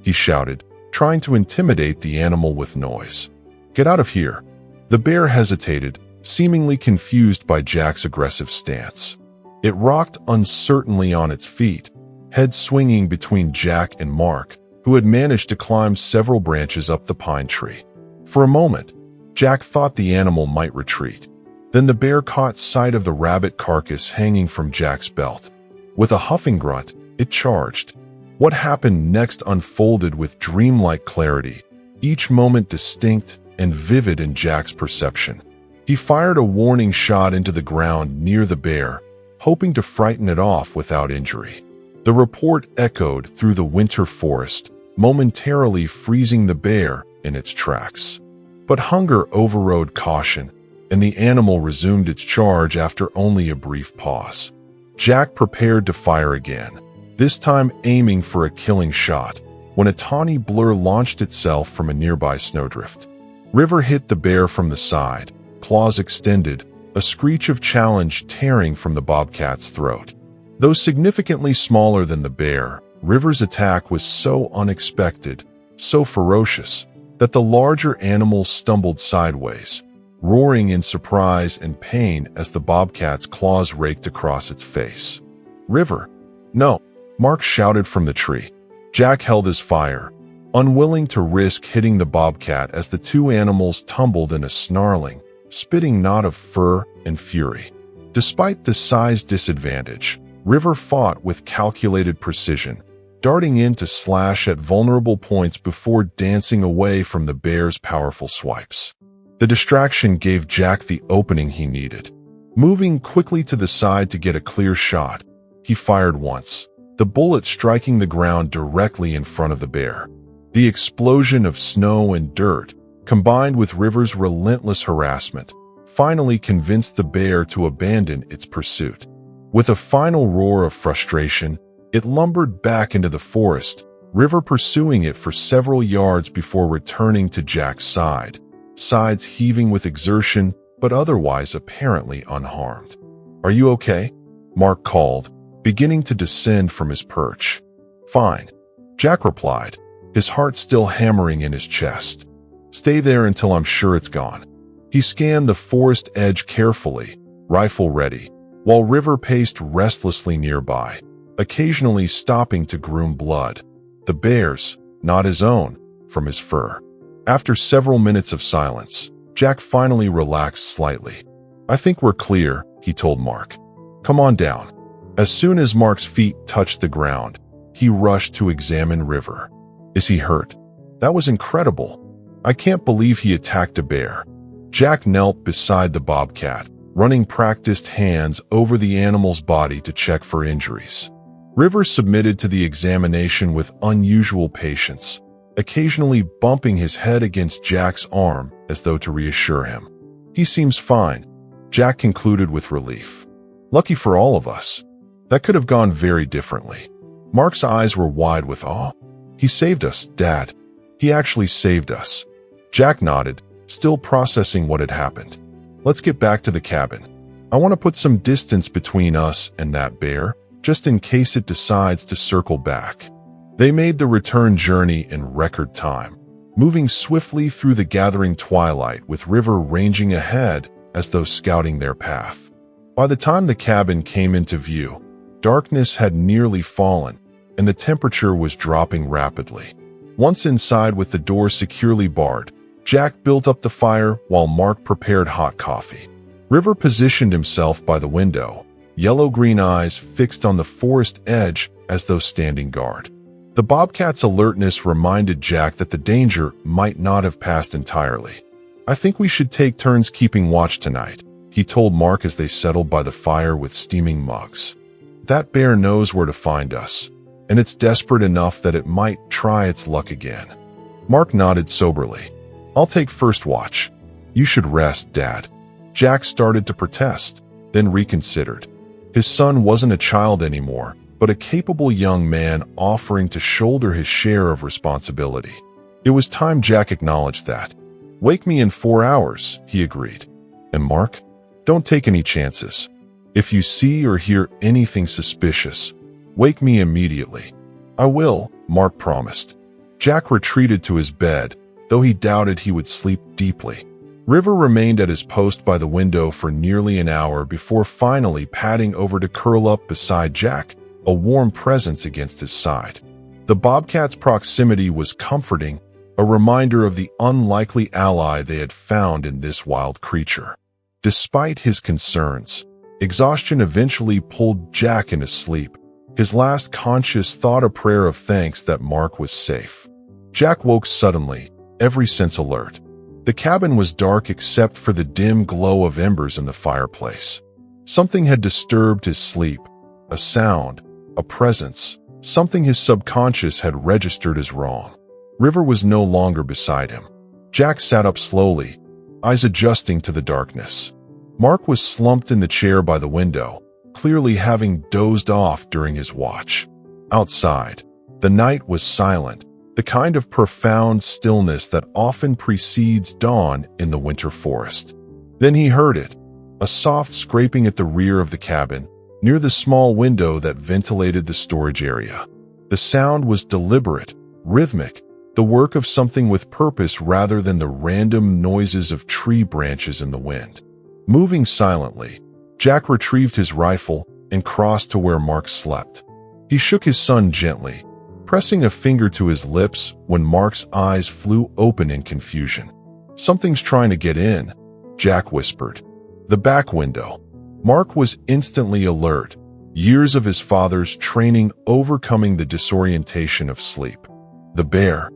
he shouted, trying to intimidate the animal with noise. "Get out of here." The bear hesitated, seemingly confused by Jack's aggressive stance. It rocked uncertainly on its feet, head swinging between Jack and Mark, who had managed to climb several branches up the pine tree. For a moment, Jack thought the animal might retreat. Then the bear caught sight of the rabbit carcass hanging from Jack's belt. With a huffing grunt, it charged. What happened next unfolded with dreamlike clarity, each moment distinct and vivid in Jack's perception. He fired a warning shot into the ground near the bear, hoping to frighten it off without injury. The report echoed through the winter forest, momentarily freezing the bear in its tracks. But hunger overrode caution, and the animal resumed its charge after only a brief pause. Jack prepared to fire again, this time aiming for a killing shot, when a tawny blur launched itself from a nearby snowdrift. River hit the bear from the side, claws extended, a screech of challenge tearing from the bobcat's throat. Though significantly smaller than the bear, River's attack was so unexpected, so ferocious, that the larger animal stumbled sideways, roaring in surprise and pain as the bobcat's claws raked across its face. "River!" "No!" Mark shouted from the tree. Jack held his fire, unwilling to risk hitting the bobcat as the two animals tumbled in a snarling, spitting knot of fur and fury. Despite the size disadvantage, River fought with calculated precision, darting in to slash at vulnerable points before dancing away from the bear's powerful swipes. The distraction gave Jack the opening he needed. Moving quickly to the side to get a clear shot, he fired once, the bullet striking the ground directly in front of the bear. The explosion of snow and dirt, combined with River's relentless harassment, finally convinced the bear to abandon its pursuit. With a final roar of frustration, it lumbered back into the forest, River pursuing it for several yards before returning to Jack's side, sides heaving with exertion but otherwise apparently unharmed. "Are you okay?" Mark called, beginning to descend from his perch. "Fine," Jack replied, his heart still hammering in his chest. "Stay there until I'm sure it's gone." He scanned the forest edge carefully, rifle ready, while River paced restlessly nearby, occasionally stopping to groom blood, the bear's, not his own, from his fur. After several minutes of silence, Jack finally relaxed slightly. "I think we're clear," he told Mark. "Come on down." As soon as Mark's feet touched the ground, he rushed to examine River. "Is he hurt?" "That was incredible. I can't believe he attacked a bear." Jack knelt beside the bobcat, running practiced hands over the animal's body to check for injuries. River submitted to the examination with unusual patience, occasionally bumping his head against Jack's arm as though to reassure him. "He seems fine," Jack concluded with relief. "Lucky for all of us. That could have gone very differently." Mark's eyes were wide with awe. "He saved us, Dad. He actually saved us." Jack nodded, still processing what had happened. "Let's get back to the cabin. I want to put some distance between us and that bear, just in case it decides to circle back." They made the return journey in record time, moving swiftly through the gathering twilight with River ranging ahead as though scouting their path. By the time the cabin came into view, darkness had nearly fallen, and the temperature was dropping rapidly. Once inside with the door securely barred, Jack built up the fire while Mark prepared hot coffee. River positioned himself by the window, yellow-green eyes fixed on the forest edge as though standing guard. The Bobcat's alertness reminded Jack that the danger might not have passed entirely. "I think we should take turns keeping watch tonight," he told Mark as they settled by the fire with steaming mugs. "That bear knows where to find us, and it's desperate enough that it might try its luck again." Mark nodded soberly. "I'll take first watch. You should rest, Dad." Jack started to protest, then reconsidered. His son wasn't a child anymore, but a capable young man offering to shoulder his share of responsibility. It was time Jack acknowledged that. "Wake me in 4 hours," he agreed. "And Mark, don't take any chances. If you see or hear anything suspicious, wake me immediately." "I will," Mark promised. Jack retreated to his bed, though he doubted he would sleep deeply. River remained at his post by the window for nearly an hour before finally padding over to curl up beside Jack, a warm presence against his side. The Bobcat's proximity was comforting, a reminder of the unlikely ally they had found in this wild creature. Despite his concerns, exhaustion eventually pulled Jack into sleep, his last conscious thought a prayer of thanks that Mark was safe. Jack woke suddenly, every sense alert. The cabin was dark except for the dim glow of embers in the fireplace. Something had disturbed his sleep, a sound, a presence, something his subconscious had registered as wrong. River was no longer beside him. Jack sat up slowly, eyes adjusting to the darkness. Mark was slumped in the chair by the window, clearly having dozed off during his watch. Outside, the night was silent, the kind of profound stillness that often precedes dawn in the winter forest. Then he heard it, a soft scraping at the rear of the cabin, near the small window that ventilated the storage area. The sound was deliberate, rhythmic, the work of something with purpose rather than the random noises of tree branches in the wind. Moving silently, Jack retrieved his rifle and crossed to where Mark slept. He shook his son gently, pressing a finger to his lips when Mark's eyes flew open in confusion. "Something's trying to get in," Jack whispered. "The back window." Mark was instantly alert, years of his father's training overcoming the disorientation of sleep. "The bear?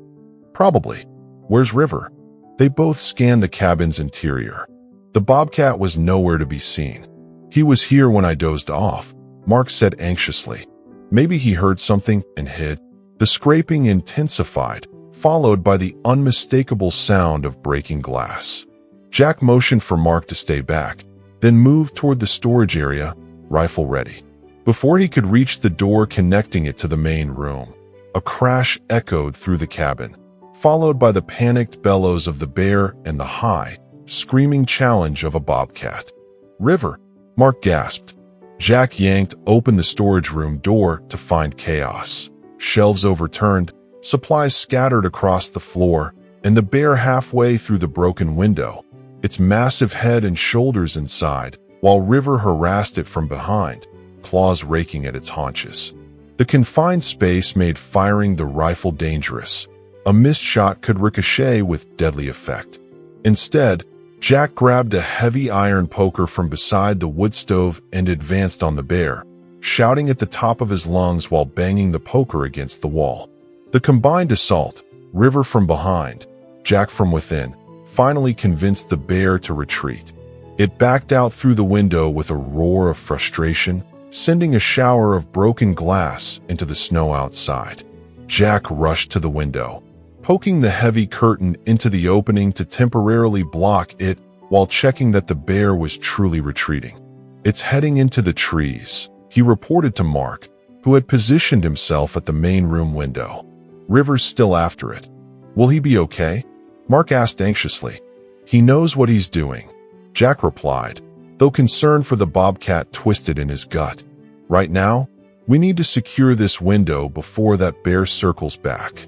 Probably. Where's River?" They both scanned the cabin's interior. The Bobcat was nowhere to be seen. "He was here when I dozed off," Mark said anxiously. "Maybe he heard something and hid." The scraping intensified, followed by the unmistakable sound of breaking glass. Jack motioned for Mark to stay back, then moved toward the storage area, rifle ready. Before he could reach the door connecting it to the main room, a crash echoed through the cabin, followed by the panicked bellows of the bear and the high, screaming challenge of a bobcat. "River!" Mark gasped. Jack yanked open the storage room door to find chaos. Shelves overturned, supplies scattered across the floor, and the bear halfway through the broken window, its massive head and shoulders inside, while River harassed it from behind, claws raking at its haunches. The confined space made firing the rifle dangerous. A missed shot could ricochet with deadly effect. Instead, Jack grabbed a heavy iron poker from beside the wood stove and advanced on the bear, shouting at the top of his lungs while banging the poker against the wall. The combined assault, River from behind, Jack from within, finally convinced the bear to retreat. It backed out through the window with a roar of frustration, sending a shower of broken glass into the snow outside. Jack rushed to the window, poking the heavy curtain into the opening to temporarily block it while checking that the bear was truly retreating. "It's heading into the trees," he reported to Mark, who had positioned himself at the main room window. "River's still after it. Will he be okay?" Mark asked anxiously. "He knows what he's doing," Jack replied, though concern for the Bobcat twisted in his gut. "Right now, we need to secure this window before that bear circles back."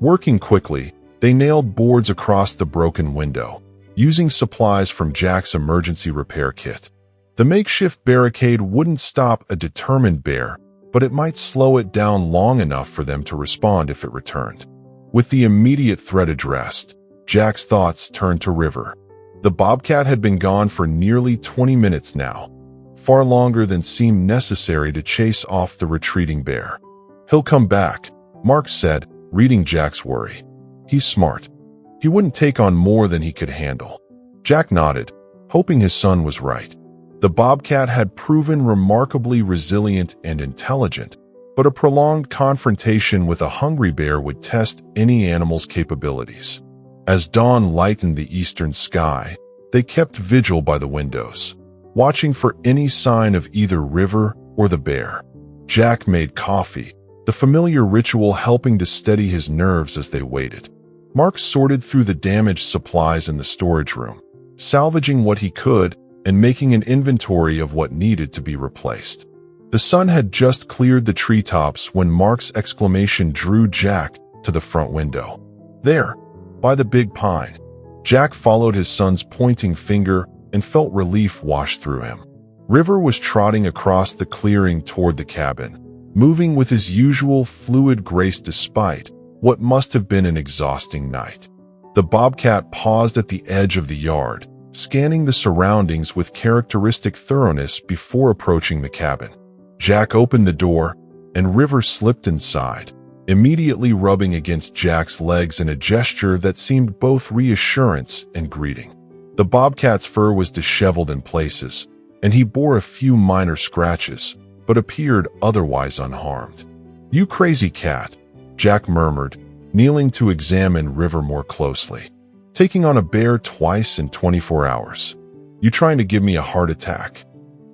Working quickly, they nailed boards across the broken window, using supplies from Jack's emergency repair kit. The makeshift barricade wouldn't stop a determined bear, but it might slow it down long enough for them to respond if it returned. With the immediate threat addressed, Jack's thoughts turned to River. The Bobcat had been gone for nearly 20 minutes now, far longer than seemed necessary to chase off the retreating bear. "He'll come back," Mark said, reading Jack's worry. "He's smart. He wouldn't take on more than he could handle." Jack nodded, hoping his son was right. The Bobcat had proven remarkably resilient and intelligent, but a prolonged confrontation with a hungry bear would test any animal's capabilities. As dawn lightened the eastern sky, they kept vigil by the windows, watching for any sign of either River or the bear. Jack made coffee, the familiar ritual helping to steady his nerves as they waited. Mark sorted through the damaged supplies in the storage room, salvaging what he could and making an inventory of what needed to be replaced. The sun had just cleared the treetops when Mark's exclamation drew Jack to the front window. "There, by the big pine." Jack followed his son's pointing finger and felt relief wash through him. River was trotting across the clearing toward the cabin, moving with his usual fluid grace despite what must have been an exhausting night. The Bobcat paused at the edge of the yard, scanning the surroundings with characteristic thoroughness before approaching the cabin. Jack opened the door, and River slipped inside, immediately rubbing against Jack's legs in a gesture that seemed both reassurance and greeting. The Bobcat's fur was disheveled in places, and he bore a few minor scratches, but appeared otherwise unharmed. "You crazy cat," Jack murmured, kneeling to examine River more closely. "Taking on a bear twice in 24 hours. You trying to give me a heart attack?"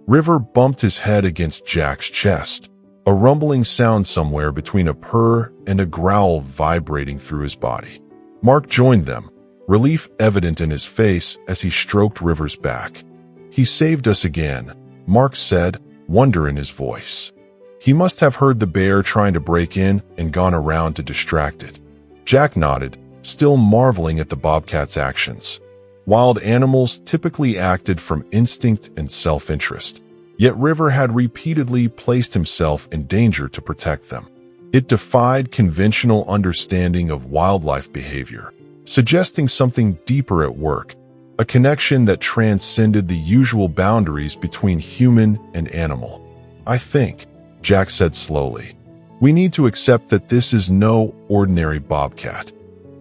River bumped his head against Jack's chest, a rumbling sound somewhere between a purr and a growl vibrating through his body. Mark joined them, relief evident in his face as he stroked River's back. "He saved us again," Mark said, wonder in his voice. "He must have heard the bear trying to break in and gone around to distract it." Jack nodded, still marveling at the Bobcat's actions. Wild animals typically acted from instinct and self-interest, yet River had repeatedly placed himself in danger to protect them. It defied conventional understanding of wildlife behavior, suggesting something deeper at work, a connection that transcended the usual boundaries between human and animal. "I think," Jack said slowly, "we need to accept that this is no ordinary Bobcat."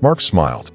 Mark smiled.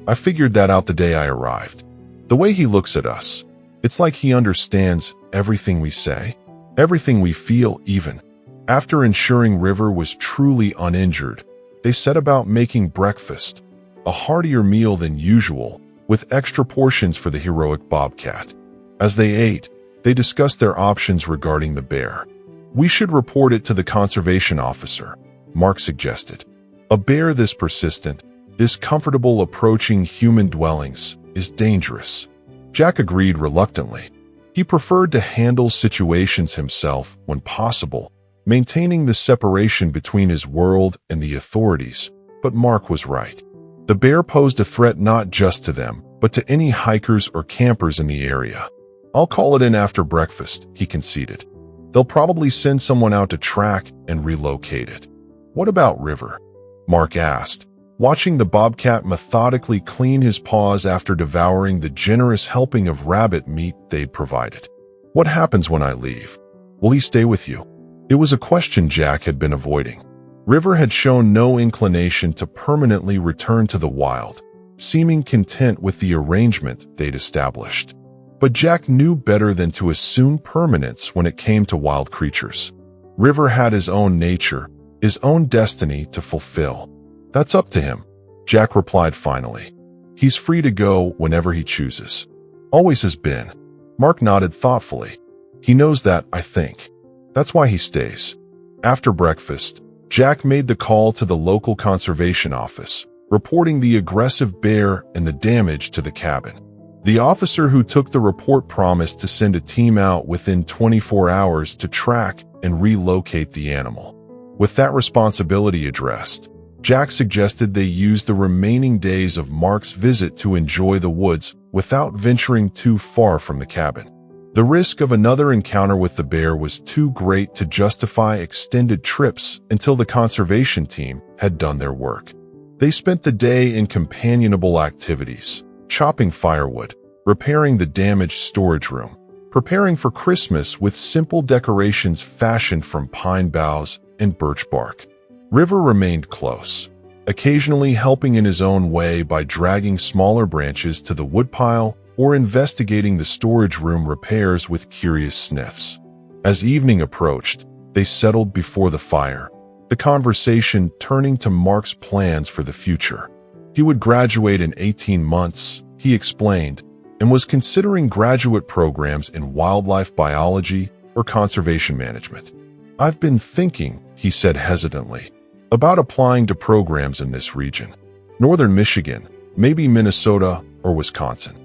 "I figured that out the day I arrived. The way he looks at us, it's like he understands everything we say, everything we feel even." After ensuring River was truly uninjured, they set about making breakfast, a heartier meal than usual, with extra portions for the heroic Bobcat. As they ate, they discussed their options regarding the bear. "We should report it to the conservation officer," Mark suggested. "A bear this persistent, this comfortable approaching human dwellings, is dangerous." Jack agreed reluctantly. He preferred to handle situations himself when possible, maintaining the separation between his world and the authorities, but Mark was right. The bear posed a threat not just to them, but to any hikers or campers in the area. "I'll call it in after breakfast," he conceded. "They'll probably send someone out to track and relocate it." "What about River?" Mark asked, watching the Bobcat methodically clean his paws after devouring the generous helping of rabbit meat they'd provided. "What happens when I leave? Will he stay with you?" It was a question Jack had been avoiding. River had shown no inclination to permanently return to the wild, seeming content with the arrangement they'd established. But Jack knew better than to assume permanence when it came to wild creatures. River had his own nature, his own destiny to fulfill. That's up to him. Jack replied finally. He's free to go whenever he chooses. Always has been. Mark nodded thoughtfully. He knows that, I think. That's why he stays. After breakfast, Jack made the call to the local conservation office, reporting the aggressive bear and the damage to the cabin. The officer who took the report promised to send a team out within 24 hours to track and relocate the animal. With that responsibility addressed, Jack suggested they use the remaining days of Mark's visit to enjoy the woods without venturing too far from the cabin. The risk of another encounter with the bear was too great to justify extended trips until the conservation team had done their work. They spent the day in companionable activities, chopping firewood, repairing the damaged storage room, preparing for Christmas with simple decorations fashioned from pine boughs and birch bark. River remained close, occasionally helping in his own way by dragging smaller branches to the woodpile or investigating the storage room repairs with curious sniffs. As evening approached, they settled before the fire, the conversation turning to Mark's plans for the future. He would graduate in 18 months, he explained, and was considering graduate programs in wildlife biology or conservation management. I've been thinking, he said hesitantly, about applying to programs in this region. Northern Michigan, maybe Minnesota or Wisconsin.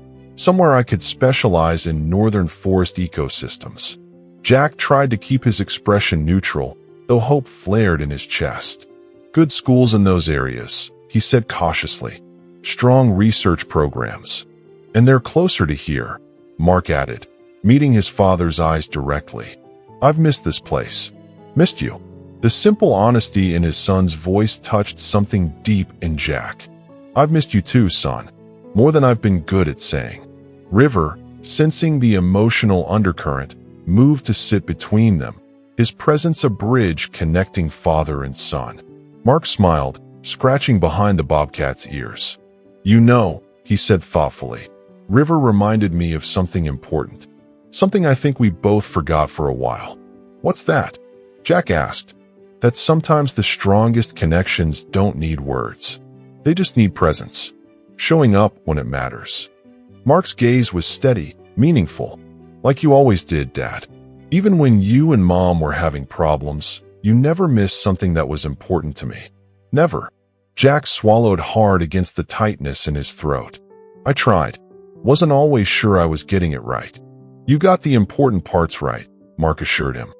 Somewhere I could specialize in northern forest ecosystems. Jack tried to keep his expression neutral, though hope flared in his chest. Good schools in those areas, he said cautiously. Strong research programs. And they're closer to here, Mark added, meeting his father's eyes directly. I've missed this place. Missed you. The simple honesty in his son's voice touched something deep in Jack. I've missed you too, son. More than I've been good at saying. River, sensing the emotional undercurrent, moved to sit between them, his presence a bridge connecting father and son. Mark smiled, scratching behind the Bobcat's ears. You know, he said thoughtfully, River reminded me of something important. Something I think we both forgot for a while. What's that? Jack asked. That sometimes the strongest connections don't need words. They just need presence. Showing up when it matters. Mark's gaze was steady, meaningful. Like you always did, Dad. Even when you and Mom were having problems, you never missed something that was important to me. Never. Jack swallowed hard against the tightness in his throat. I tried. Wasn't always sure I was getting it right. You got the important parts right, Mark assured him.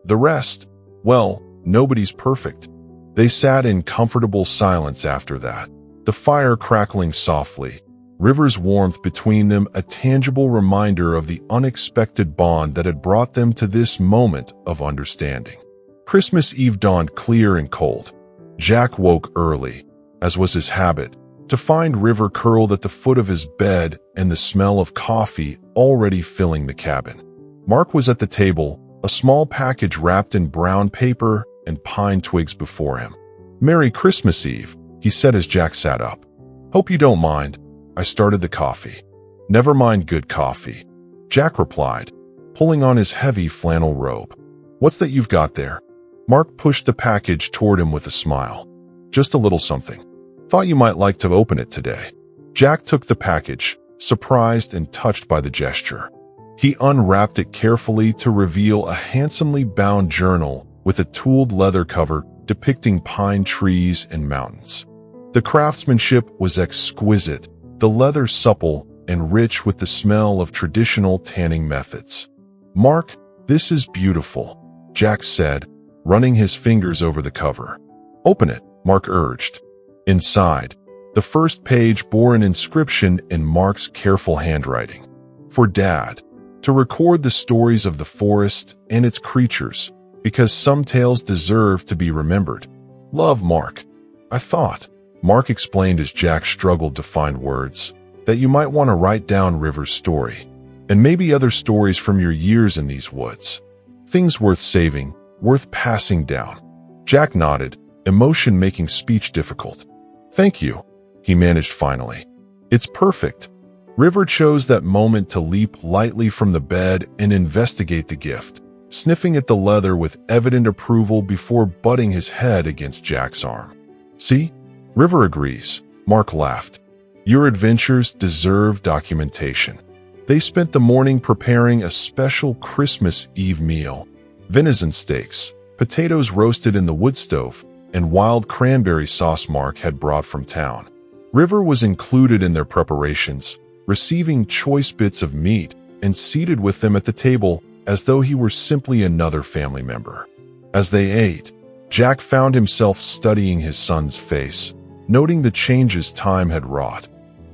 The rest, well, nobody's perfect. They sat in comfortable silence after that, the fire crackling softly, River's warmth between them a tangible reminder of the unexpected bond that had brought them to this moment of understanding. Christmas Eve dawned clear and cold. Jack woke early, as was his habit, to find River curled at the foot of his bed and the smell of coffee already filling the cabin. Mark was at the table, a small package wrapped in brown paper and pine twigs before him. Merry Christmas Eve, he said as Jack sat up. Hope you don't mind. I started the coffee. Never mind good coffee, Jack replied, pulling on his heavy flannel robe. What's that you've got there? Mark pushed the package toward him with a smile. Just a little something. Thought you might like to open it today. Jack took the package, surprised and touched by the gesture. He unwrapped it carefully to reveal a handsomely bound journal with a tooled leather cover depicting pine trees and mountains. The craftsmanship was exquisite, the leather supple and rich with the smell of traditional tanning methods. Mark, this is beautiful, Jack said, running his fingers over the cover. Open it, Mark urged. Inside, the first page bore an inscription in Mark's careful handwriting. For Dad, to record the stories of the forest and its creatures, because some tales deserve to be remembered. Love, Mark. I thought, Mark explained as Jack struggled to find words, that you might want to write down River's story, and maybe other stories from your years in these woods. Things worth saving, worth passing down. Jack nodded, emotion making speech difficult. Thank you, he managed finally. It's perfect. River chose that moment to leap lightly from the bed and investigate the gift, sniffing at the leather with evident approval before butting his head against Jack's arm. See? River agrees. Mark laughed. Your adventures deserve documentation. They spent the morning preparing a special Christmas Eve meal: venison steaks, potatoes roasted in the wood stove, and wild cranberry sauce Mark had brought from town. River was included in their preparations, receiving choice bits of meat and seated with them at the table as though he were simply another family member. As they ate, Jack found himself studying his son's face, noting the changes time had wrought.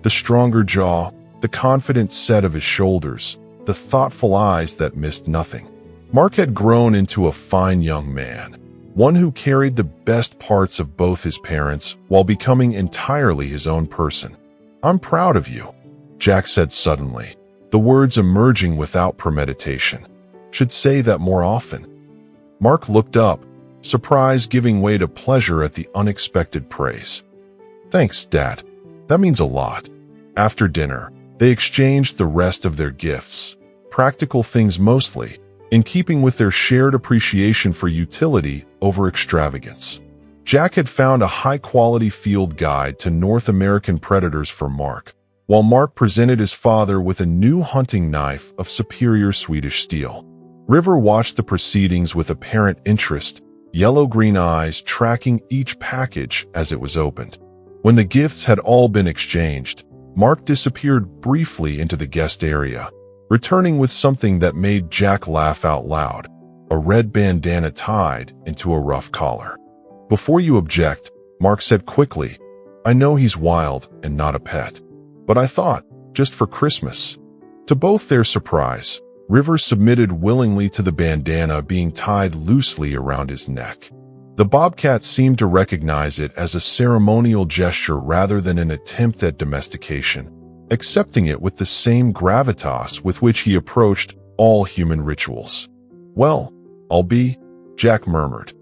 The stronger jaw, the confident set of his shoulders, the thoughtful eyes that missed nothing. Mark had grown into a fine young man, one who carried the best parts of both his parents while becoming entirely his own person. I'm proud of you, Jack said suddenly, the words emerging without premeditation. Should say that more often. Mark looked up, surprise giving way to pleasure at the unexpected praise. Thanks, Dad. That means a lot. After dinner, they exchanged the rest of their gifts, practical things mostly, in keeping with their shared appreciation for utility over extravagance. Jack had found a high-quality field guide to North American predators for Mark, while Mark presented his father with a new hunting knife of superior Swedish steel. River watched the proceedings with apparent interest, yellow-green eyes tracking each package as it was opened. When the gifts had all been exchanged, Mark disappeared briefly into the guest area, returning with something that made Jack laugh out loud: a red bandana tied into a rough collar. Before you object, Mark said quickly, I know he's wild and not a pet, but I thought, just for Christmas. To both their surprise, River submitted willingly to the bandana being tied loosely around his neck. The Bobcat seemed to recognize it as a ceremonial gesture rather than an attempt at domestication, accepting it with the same gravitas with which he approached all human rituals. Well, I'll be, Jack murmured.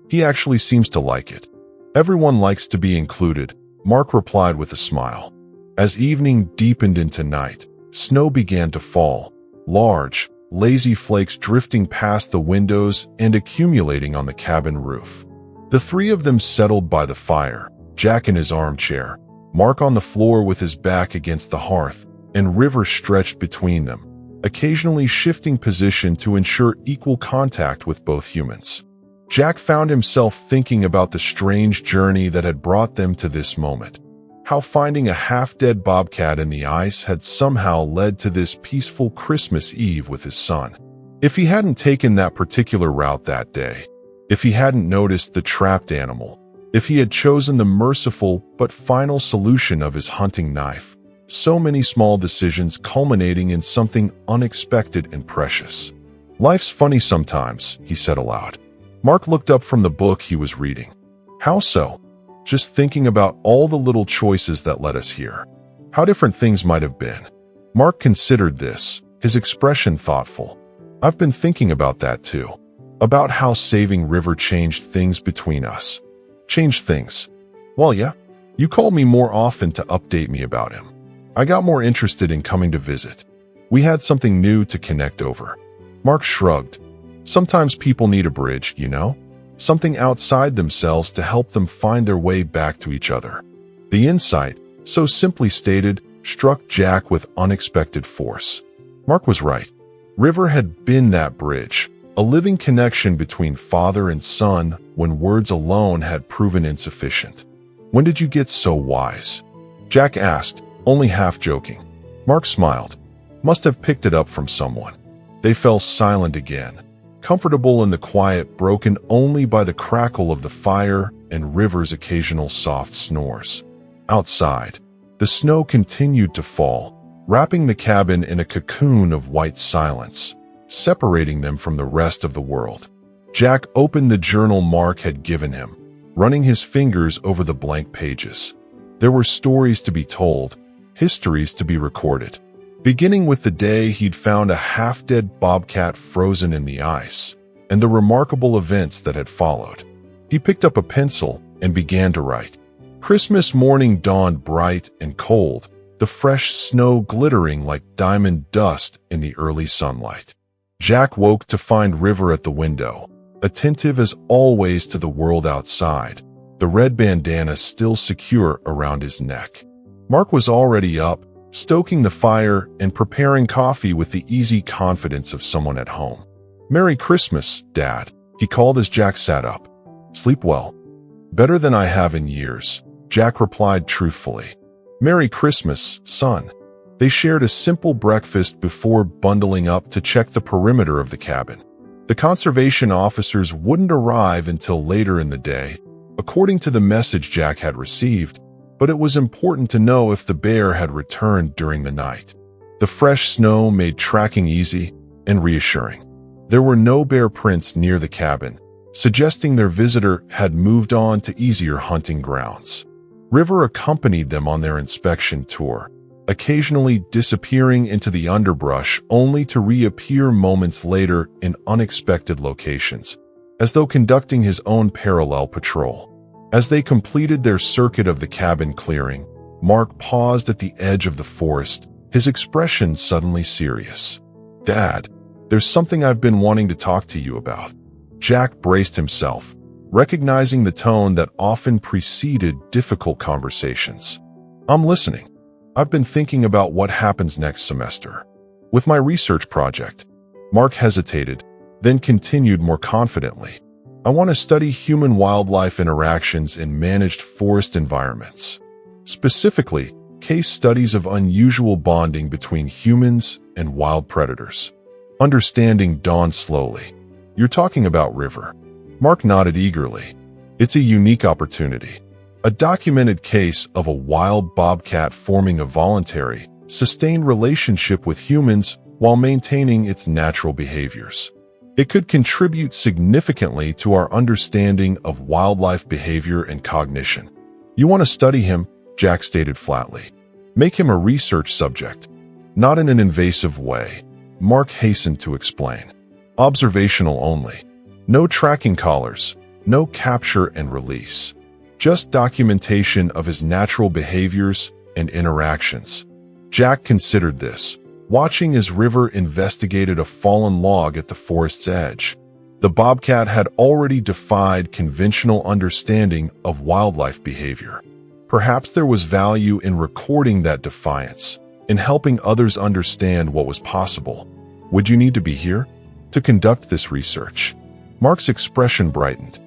He actually seems to like it. Everyone likes to be included, Mark replied with a smile. As evening deepened into night, snow began to fall, large, lazy flakes drifting past the windows and accumulating on the cabin roof. The three of them settled by the fire, Jack in his armchair, Mark on the floor with his back against the hearth, and River stretched between them, occasionally shifting position to ensure equal contact with both humans. Jack found himself thinking about the strange journey that had brought them to this moment. How finding a half-dead bobcat in the ice had somehow led to this peaceful Christmas Eve with his son. If he hadn't taken that particular route that day, if he hadn't noticed the trapped animal, if he had chosen the merciful but final solution of his hunting knife, so many small decisions culminating in something unexpected and precious. Life's funny sometimes, he said aloud. Mark looked up from the book he was reading. How so? Just thinking about all the little choices that led us here. How different things might have been. Mark considered this, his expression thoughtful. I've been thinking about that too. About how saving River changed things between us. Changed things. Well, yeah. You called me more often to update me about him. I got more interested in coming to visit. We had something new to connect over. Mark shrugged. Sometimes people need a bridge, you know? Something outside themselves to help them find their way back to each other. The insight, so simply stated, struck Jack with unexpected force. Mark was right. River had been that bridge, a living connection between father and son when words alone had proven insufficient. When did you get so wise? Jack asked, only half joking. Mark smiled. Must have picked it up from someone. They fell silent again, comfortable in the quiet broken only by the crackle of the fire and River's occasional soft snores. Outside, the snow continued to fall, wrapping the cabin in a cocoon of white silence, separating them from the rest of the world. Jack opened the journal Mark had given him, running his fingers over the blank pages. There were stories to be told, histories to be recorded. Beginning with the day he'd found a half-dead bobcat frozen in the ice, and the remarkable events that had followed. He picked up a pencil and began to write. Christmas morning dawned bright and cold, the fresh snow glittering like diamond dust in the early sunlight. Jack woke to find River at the window, attentive as always to the world outside, the red bandana still secure around his neck. Mark was already up, stoking the fire and preparing coffee with the easy confidence of someone at home. "Merry Christmas, Dad," he called as Jack sat up. "Sleep well." "Better than I have in years," Jack replied truthfully. "Merry Christmas, son." They shared a simple breakfast before bundling up to check the perimeter of the cabin. The conservation officers wouldn't arrive until later in the day, according to the message Jack had received, but it was important to know if the bear had returned during the night. The fresh snow made tracking easy and reassuring. There were no bear prints near the cabin, suggesting their visitor had moved on to easier hunting grounds. River accompanied them on their inspection tour, occasionally disappearing into the underbrush only to reappear moments later in unexpected locations, as though conducting his own parallel patrol. As they completed their circuit of the cabin clearing, Mark paused at the edge of the forest, his expression suddenly serious. "Dad, there's something I've been wanting to talk to you about." Jack braced himself, recognizing the tone that often preceded difficult conversations. "I'm listening. I've been thinking about what happens next semester. With my research project." Mark hesitated, then continued more confidently. "I want to study human-wildlife interactions in managed forest environments. Specifically, case studies of unusual bonding between humans and wild predators." Understanding dawned slowly. "You're talking about River." Mark nodded eagerly. "It's a unique opportunity. A documented case of a wild bobcat forming a voluntary, sustained relationship with humans while maintaining its natural behaviors. It could contribute significantly to our understanding of wildlife behavior and cognition." "You want to study him," Jack stated flatly. "Make him a research subject." "Not in an invasive way," Mark hastened to explain. "Observational only. No tracking collars, no capture and release. Just documentation of his natural behaviors and interactions." Jack considered this, watching as River investigated a fallen log at the forest's edge. The bobcat had already defied conventional understanding of wildlife behavior. Perhaps there was value in recording that defiance, in helping others understand what was possible. "Would you need to be here to conduct this research?" Mark's expression brightened.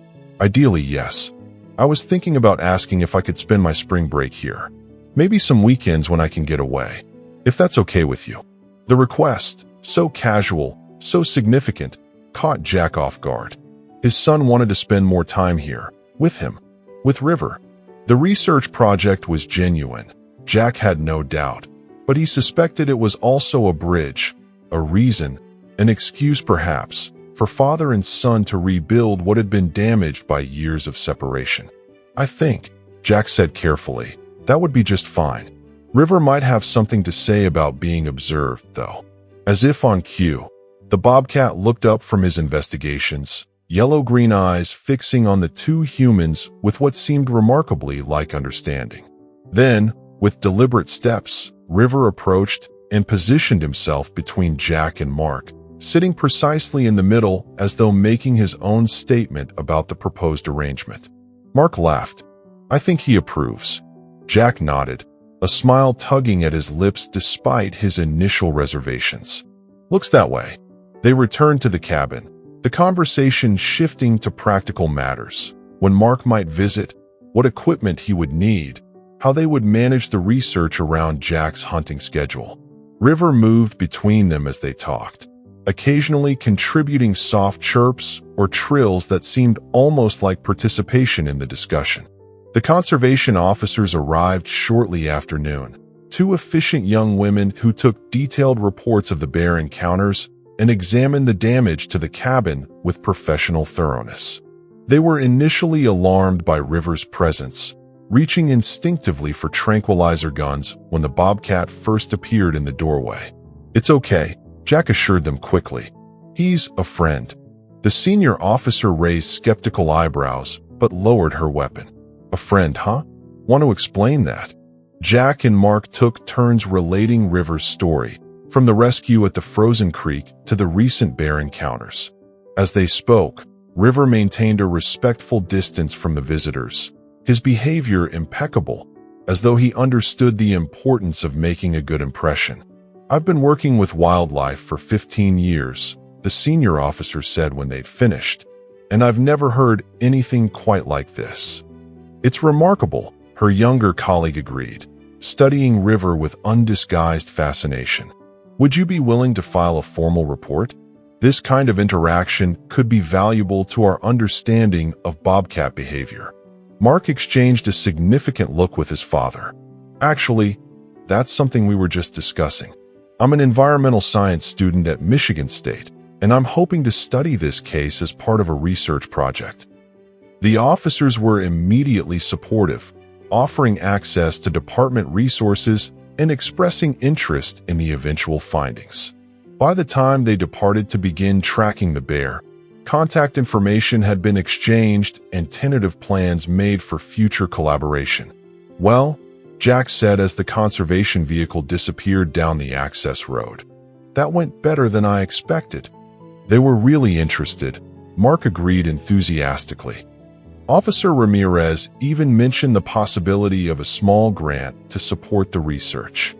"Ideally, yes. I was thinking about asking if I could spend my spring break here. Maybe some weekends when I can get away, if that's okay with you." The request, so casual, so significant, caught Jack off guard. His son wanted to spend more time here, with him, with River. The research project was genuine, Jack had no doubt, but he suspected it was also a bridge, a reason, an excuse perhaps, for father and son to rebuild what had been damaged by years of separation. "I think," Jack said carefully, "that would be just fine. River might have something to say about being observed, though." As if on cue, the bobcat looked up from his investigations, yellow-green eyes fixing on the two humans with what seemed remarkably like understanding. Then, with deliberate steps, River approached and positioned himself between Jack and Mark, sitting precisely in the middle as though making his own statement about the proposed arrangement. Mark laughed. "I think he approves." Jack nodded, a smile tugging at his lips despite his initial reservations. "Looks that way." They returned to the cabin, the conversation shifting to practical matters: when Mark might visit, what equipment he would need, how they would manage the research around Jack's hunting schedule. River moved between them as they talked, occasionally contributing soft chirps or trills that seemed almost like participation in the discussion. The conservation officers arrived shortly after noon, two efficient young women who took detailed reports of the bear encounters and examined the damage to the cabin with professional thoroughness. They were initially alarmed by River's presence, reaching instinctively for tranquilizer guns when the bobcat first appeared in the doorway. "It's okay," Jack assured them quickly. "He's a friend." The senior officer raised skeptical eyebrows, but lowered her weapon. "A friend, huh? Want to explain that?" Jack and Mark took turns relating River's story, from the rescue at the frozen creek to the recent bear encounters. As they spoke, River maintained a respectful distance from the visitors, his behavior impeccable, as though he understood the importance of making a good impression. "I've been working with wildlife for 15 years, the senior officer said when they'd finished, "and I've never heard anything quite like this." "It's remarkable," her younger colleague agreed, studying River with undisguised fascination. "Would you be willing to file a formal report? This kind of interaction could be valuable to our understanding of bobcat behavior." Mark exchanged a significant look with his father. "Actually, that's something we were just discussing. I'm an environmental science student at Michigan State, and I'm hoping to study this case as part of a research project." The officers were immediately supportive, offering access to department resources and expressing interest in the eventual findings. By the time they departed to begin tracking the bear, contact information had been exchanged and tentative plans made for future collaboration. "Well," Jack said as the conservation vehicle disappeared down the access road, "that went better than I expected." "They were really interested," Mark agreed enthusiastically. Officer Ramirez even mentioned the possibility of a small grant to support the research.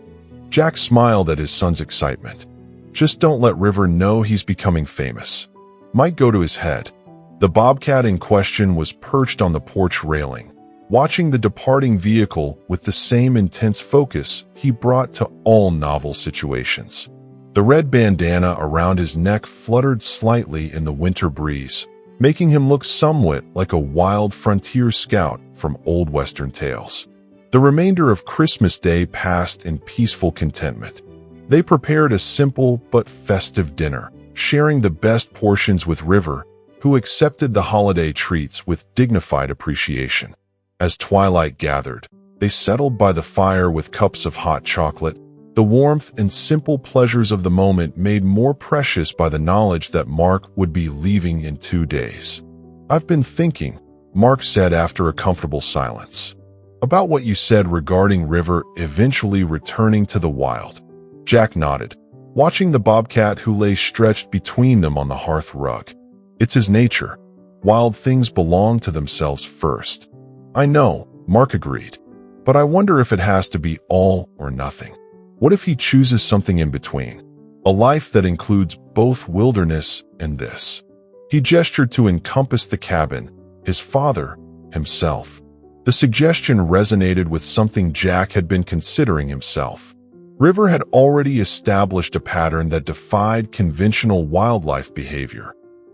Jack smiled at his son's excitement. "Just don't let River know he's becoming famous. Might go to his head." The bobcat in question was perched on the porch railing, watching the departing vehicle with the same intense focus he brought to all novel situations. The red bandana around his neck fluttered slightly in the winter breeze, making him look somewhat like a wild frontier scout from old Western tales. The remainder of Christmas Day passed in peaceful contentment. They prepared a simple but festive dinner, sharing the best portions with River, who accepted the holiday treats with dignified appreciation. As twilight gathered, they settled by the fire with cups of hot chocolate, the warmth and simple pleasures of the moment made more precious by the knowledge that Mark would be leaving in 2 days. "I've been thinking," Mark said after a comfortable silence, "about what you said regarding River eventually returning to the wild." Jack nodded, watching the bobcat who lay stretched between them on the hearth rug. "It's his nature. Wild things belong to themselves first." "I know," Mark agreed, "but I wonder if it has to be all or nothing. What if he chooses something in between? A life that includes both wilderness and this." He gestured to encompass the cabin, his father, himself. The suggestion resonated with something Jack had been considering himself. River had already established a pattern that defied conventional wildlife behavior,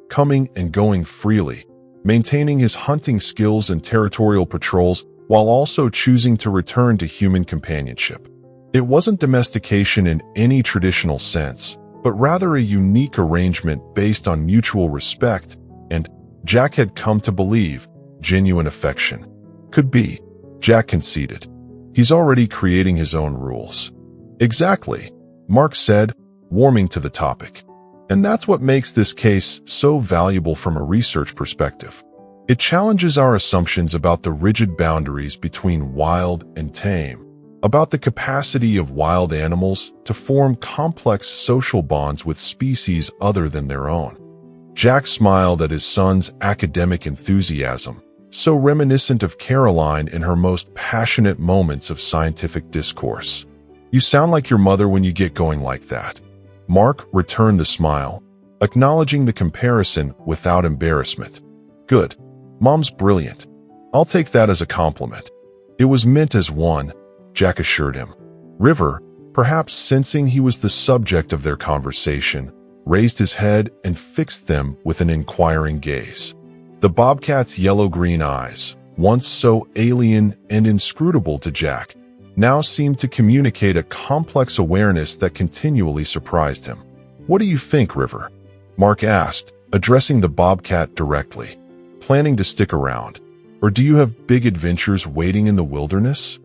coming and going freely, maintaining his hunting skills and territorial patrols while also choosing to return to human companionship. It wasn't domestication in any traditional sense, but rather a unique arrangement based on mutual respect and, Jack had come to believe, genuine affection. "Could be," Jack conceded. "He's already creating his own rules." "Exactly," Mark said, warming to the topic. "And that's what makes this case so valuable from a research perspective. It challenges our assumptions about the rigid boundaries between wild and tame, about the capacity of wild animals to form complex social bonds with species other than their own." Jack smiled at his son's academic enthusiasm, so reminiscent of Caroline in her most passionate moments of scientific discourse. "You sound like your mother when you get going like that." Mark returned the smile, acknowledging the comparison without embarrassment. "Good. Mom's brilliant. I'll take that as a compliment." "It was meant as one," Jack assured him. River, perhaps sensing he was the subject of their conversation, raised his head and fixed them with an inquiring gaze. The bobcat's yellow-green eyes, once so alien and inscrutable to Jack, now seemed to communicate a complex awareness that continually surprised him. "What do you think, River?" Mark asked, addressing the bobcat directly. "Planning to stick around? Or do you have big adventures waiting in the wilderness?"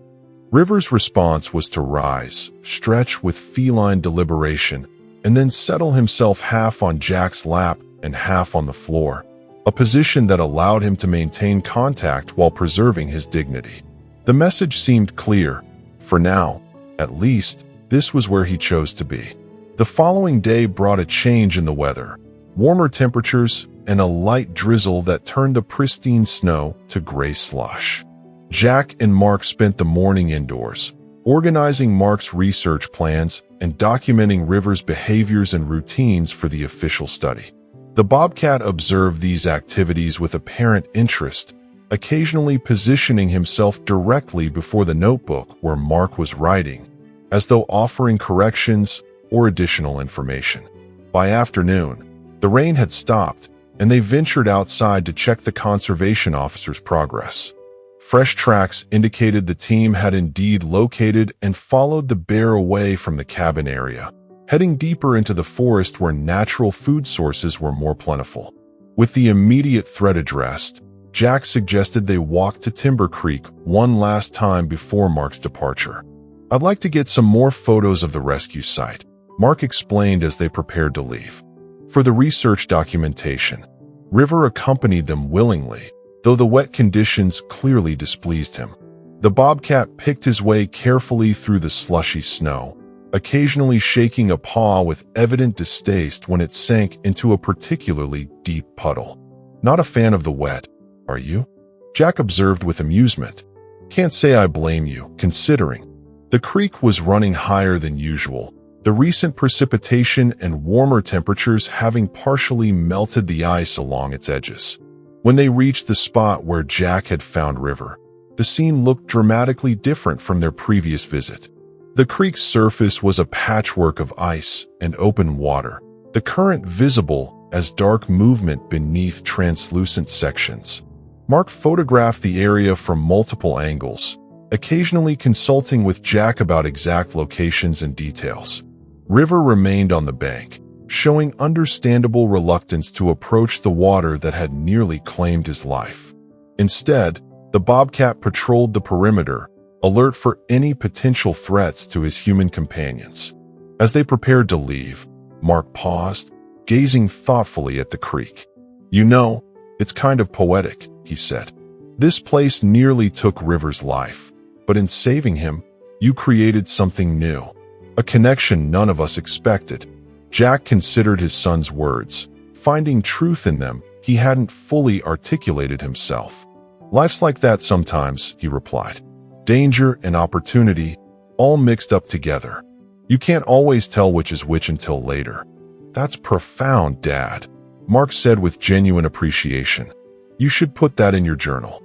River's response was to rise, stretch with feline deliberation, and then settle himself half on Jack's lap and half on the floor, a position that allowed him to maintain contact while preserving his dignity. The message seemed clear. For now, at least, this was where he chose to be. The following day brought a change in the weather, warmer temperatures, and a light drizzle that turned the pristine snow to gray slush. Jack and Mark spent the morning indoors, organizing Mark's research plans and documenting River's behaviors and routines for the official study. The Bobcat observed these activities with apparent interest, occasionally positioning himself directly before the notebook where Mark was writing, as though offering corrections or additional information. By afternoon, the rain had stopped, and they ventured outside to check the conservation officer's progress. Fresh tracks indicated the team had indeed located and followed the bear away from the cabin area, heading deeper into the forest where natural food sources were more plentiful. With the immediate threat addressed, Jack suggested they walk to Timber Creek one last time before Mark's departure. "I'd like to get some more photos of the rescue site," Mark explained as they prepared to leave. For the research documentation, River accompanied them willingly, though the wet conditions clearly displeased him. The Bobcat picked his way carefully through the slushy snow, occasionally shaking a paw with evident distaste when it sank into a particularly deep puddle. "Not a fan of the wet, are you?" Jack observed with amusement. "Can't say I blame you, considering." The creek was running higher than usual, the recent precipitation and warmer temperatures having partially melted the ice along its edges. When they reached the spot where Jack had found River, the scene looked dramatically different from their previous visit. The creek's surface was a patchwork of ice and open water, the current visible as dark movement beneath translucent sections. Mark photographed the area from multiple angles, occasionally consulting with Jack about exact locations and details. River remained on the bank, showing understandable reluctance to approach the water that had nearly claimed his life. Instead, the Bobcat patrolled the perimeter, alert for any potential threats to his human companions. As they prepared to leave, Mark paused, gazing thoughtfully at the creek. "You know, it's kind of poetic," he said. "This place nearly took River's life, but in saving him, you created something new. A connection none of us expected." Jack considered his son's words. Finding truth in them, he hadn't fully articulated himself. "Life's like that sometimes," he replied. "Danger and opportunity, all mixed up together. You can't always tell which is which until later." "That's profound, Dad," Mark said with genuine appreciation. "You should put that in your journal."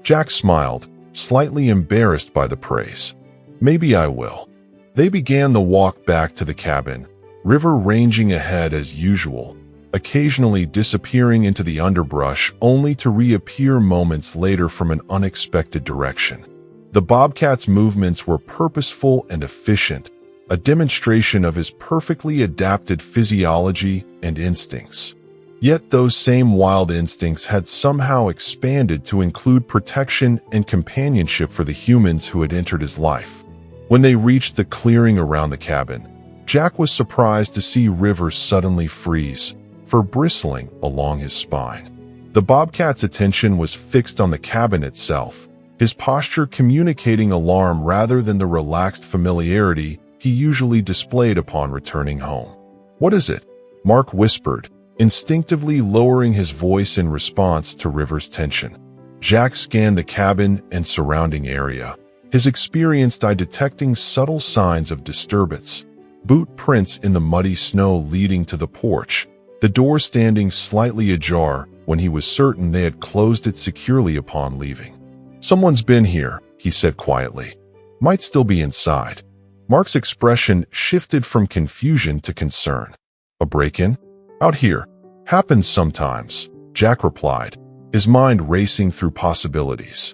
Jack smiled, slightly embarrassed by the praise. "Maybe I will." They began the walk back to the cabin, River ranging ahead as usual, occasionally disappearing into the underbrush only to reappear moments later from an unexpected direction. The Bobcat's movements were purposeful and efficient, a demonstration of his perfectly adapted physiology and instincts. Yet those same wild instincts had somehow expanded to include protection and companionship for the humans who had entered his life. When they reached the clearing around the cabin, Jack was surprised to see River suddenly freeze, fur bristling along his spine. The Bobcat's attention was fixed on the cabin itself, his posture communicating alarm rather than the relaxed familiarity he usually displayed upon returning home. "What is it?" Mark whispered, instinctively lowering his voice in response to River's tension. Jack scanned the cabin and surrounding area, his experienced eye detecting subtle signs of disturbance. Boot prints in the muddy snow leading to the porch, the door standing slightly ajar when he was certain they had closed it securely upon leaving. "Someone's been here," he said quietly. "Might still be inside." Mark's expression shifted from confusion to concern. "A break-in? Out here. Happens sometimes," Jack replied, his mind racing through possibilities.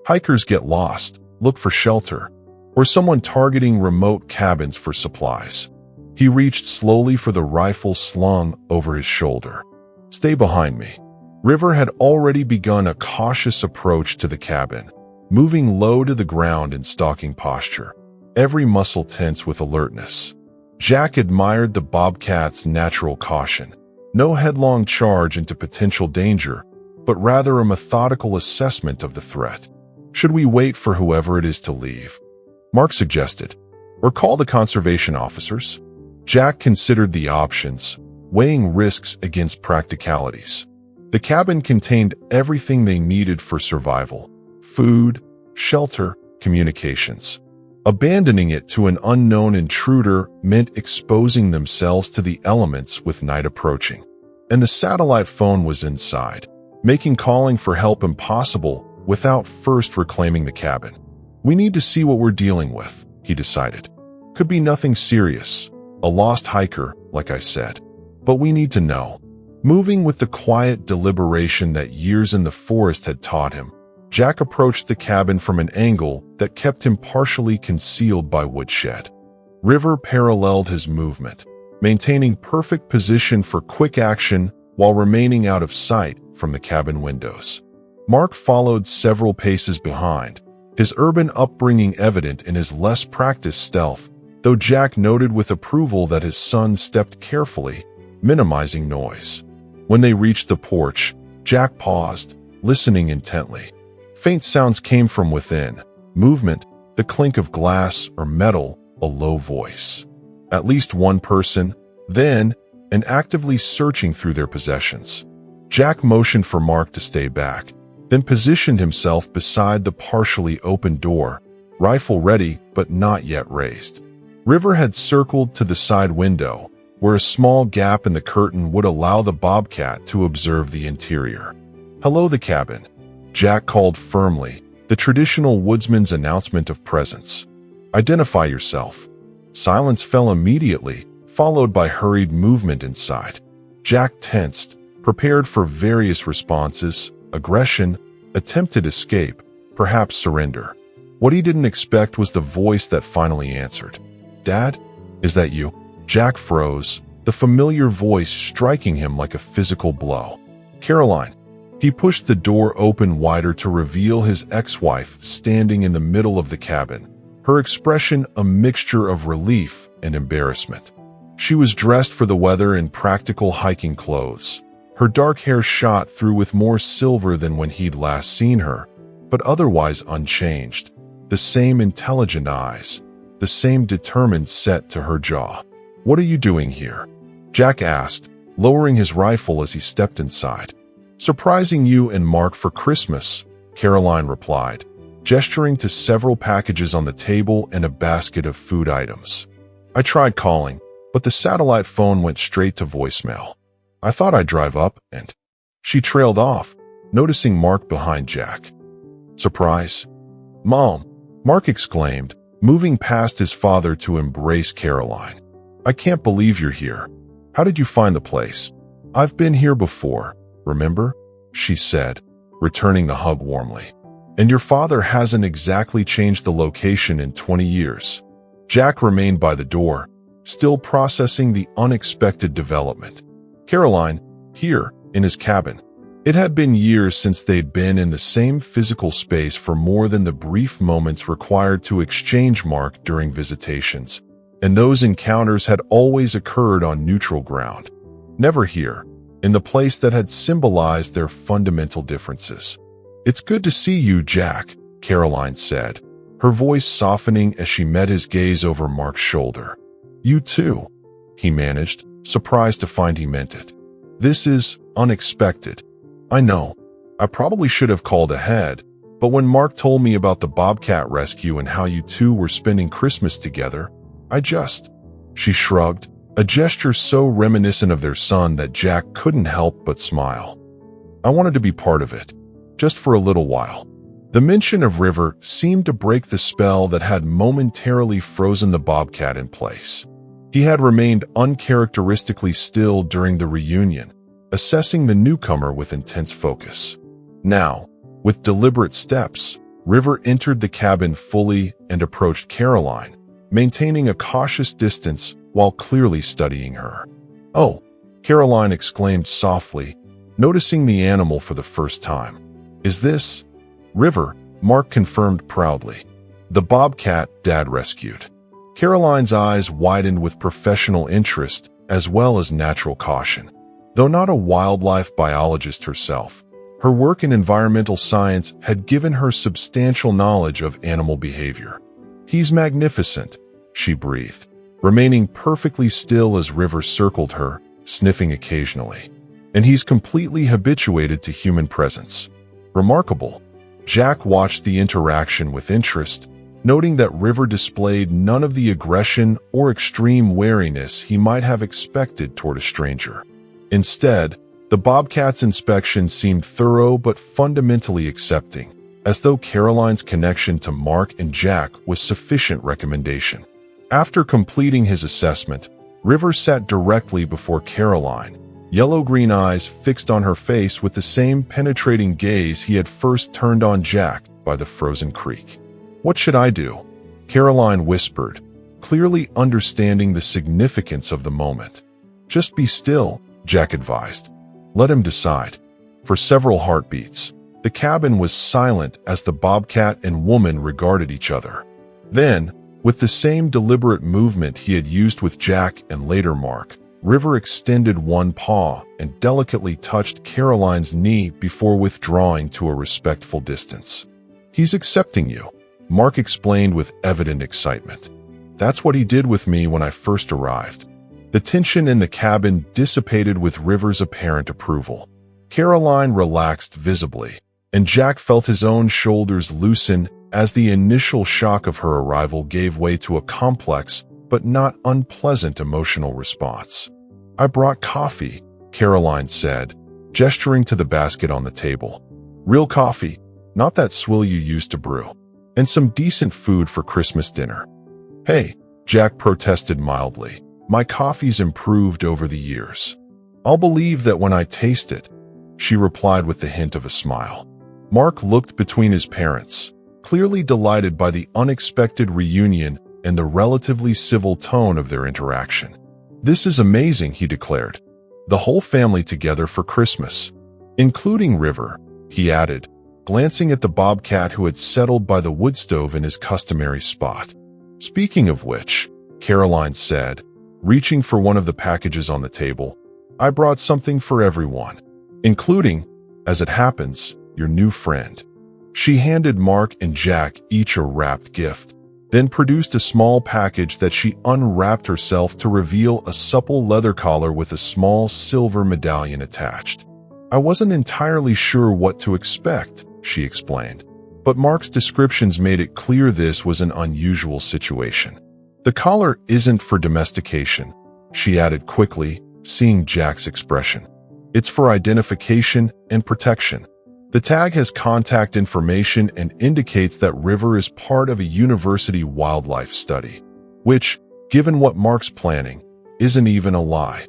"Hikers get lost, look for shelter, or someone targeting remote cabins for supplies." He reached slowly for the rifle slung over his shoulder. "Stay behind me." River had already begun a cautious approach to the cabin, moving low to the ground in stalking posture, every muscle tense with alertness. Jack admired the Bobcat's natural caution, no headlong charge into potential danger, but rather a methodical assessment of the threat. "Should we wait for whoever it is to leave?" Mark suggested. "Or call the conservation officers?" Jack considered the options, weighing risks against practicalities. The cabin contained everything they needed for survival: food, shelter, communications. Abandoning it to an unknown intruder meant exposing themselves to the elements with night approaching. And the satellite phone was inside, making calling for help impossible without first reclaiming the cabin. "We need to see what we're dealing with," he decided. "Could be nothing serious, a lost hiker, like I said. But we need to know." Moving with the quiet deliberation that years in the forest had taught him, Jack approached the cabin from an angle that kept him partially concealed by woodshed. River paralleled his movement, maintaining perfect position for quick action while remaining out of sight from the cabin windows. Mark followed several paces behind, his urban upbringing evident in his less practiced stealth, though Jack noted with approval that his son stepped carefully, minimizing noise. When they reached the porch, Jack paused, listening intently. Faint sounds came from within, movement, the clink of glass or metal, a low voice. At least one person, then, and actively searching through their possessions. Jack motioned for Mark to stay back, then positioned himself beside the partially open door, rifle ready but not yet raised. River had circled to the side window, where a small gap in the curtain would allow the Bobcat to observe the interior. "Hello, the cabin," Jack called firmly, the traditional woodsman's announcement of presence. "Identify yourself." Silence fell immediately, followed by hurried movement inside. Jack tensed, prepared for various responses: aggression, attempted escape, perhaps surrender. What he didn't expect was the voice that finally answered. "Dad? Is that you?" Jack froze, the familiar voice striking him like a physical blow. "Caroline." He pushed the door open wider to reveal his ex-wife standing in the middle of the cabin, her expression a mixture of relief and embarrassment. She was dressed for the weather in practical hiking clothes, her dark hair shot through with more silver than when he'd last seen her, but otherwise unchanged. The same intelligent eyes, the same determined set to her jaw. "What are you doing here?" Jack asked, lowering his rifle as he stepped inside. "Surprising you and Mark for Christmas," Caroline replied, gesturing to several packages on the table and a basket of food items. "I tried calling, but the satellite phone went straight to voicemail. I thought I'd drive up and—" She trailed off, noticing Mark behind Jack. "Surprise?" "Mom," Mark exclaimed, moving past his father to embrace Caroline. "I can't believe you're here. How did you find the place?" "I've been here before, remember?" she said, returning the hug warmly. "And your father hasn't exactly changed the location in 20 years. Jack remained by the door, still processing the unexpected development. Caroline, here, in his cabin. It had been years since they'd been in the same physical space for more than the brief moments required to exchange Mark during visitations, and those encounters had always occurred on neutral ground. Never here, in the place that had symbolized their fundamental differences. "It's good to see you, Jack," Caroline said, her voice softening as she met his gaze over Mark's shoulder. "You too," he managed, surprised to find he meant it. "This is unexpected. I know. I probably should have called ahead, but when Mark told me about the Bobcat rescue and how you two were spending Christmas together, I just—" She shrugged, a gesture so reminiscent of their son that Jack couldn't help but smile. "I wanted to be part of it, just for a little while." The mention of River seemed to break the spell that had momentarily frozen the Bobcat in place. He had remained uncharacteristically still during the reunion, assessing the newcomer with intense focus. Now, with deliberate steps, River entered the cabin fully and approached Caroline, maintaining a cautious distance while clearly studying her. "Oh," Caroline exclaimed softly, noticing the animal for the first time. "Is this—" "River," Mark confirmed proudly. "The Bobcat Dad rescued." Caroline's eyes widened with professional interest as well as natural caution. Though not a wildlife biologist herself, her work in environmental science had given her substantial knowledge of animal behavior. "He's magnificent," she breathed, remaining perfectly still as River circled her, sniffing occasionally. "And he's completely habituated to human presence." "Remarkable." Jack watched the interaction with interest, noting that River displayed none of the aggression or extreme wariness he might have expected toward a stranger. Instead, the Bobcat's inspection seemed thorough but fundamentally accepting, as though Caroline's connection to Mark and Jack was sufficient recommendation. After completing his assessment, River sat directly before Caroline, yellow-green eyes fixed on her face with the same penetrating gaze he had first turned on Jack by the frozen creek. "What should I do?" Caroline whispered, clearly understanding the significance of the moment. "Just be still," Jack advised. "Let him decide." For several heartbeats, the cabin was silent as the Bobcat and woman regarded each other. Then, with the same deliberate movement he had used with Jack and later Mark, River extended one paw and delicately touched Caroline's knee before withdrawing to a respectful distance. "He's accepting you," Mark explained with evident excitement. "That's what he did with me when I first arrived." The tension in the cabin dissipated with River's apparent approval. Caroline relaxed visibly, and Jack felt his own shoulders loosen as the initial shock of her arrival gave way to a complex but not unpleasant emotional response. "I brought coffee," Caroline said, gesturing to the basket on the table. "Real coffee, not that swill you used to brew. And some decent food for Christmas dinner." "Hey," Jack protested mildly, "my coffee's improved over the years." "I'll believe that when I taste it," she replied with the hint of a smile. Mark looked between his parents, clearly delighted by the unexpected reunion and the relatively civil tone of their interaction. "This is amazing," he declared. "The whole family together for Christmas. Including River," he added, glancing at the Bobcat who had settled by the wood stove in his customary spot. "Speaking of which," Caroline said, reaching for one of the packages on the table, "I brought something for everyone, including, as it happens, your new friend." She handed Mark and Jack each a wrapped gift, then produced a small package that she unwrapped herself to reveal a supple leather collar with a small silver medallion attached. "I wasn't entirely sure what to expect," she explained, but Mark's descriptions made it clear this was an unusual situation. "The collar isn't for domestication," she added quickly, seeing Jack's expression. "It's for identification and protection. The tag has contact information and indicates that River is part of a university wildlife study, which, given what Mark's planning, isn't even a lie."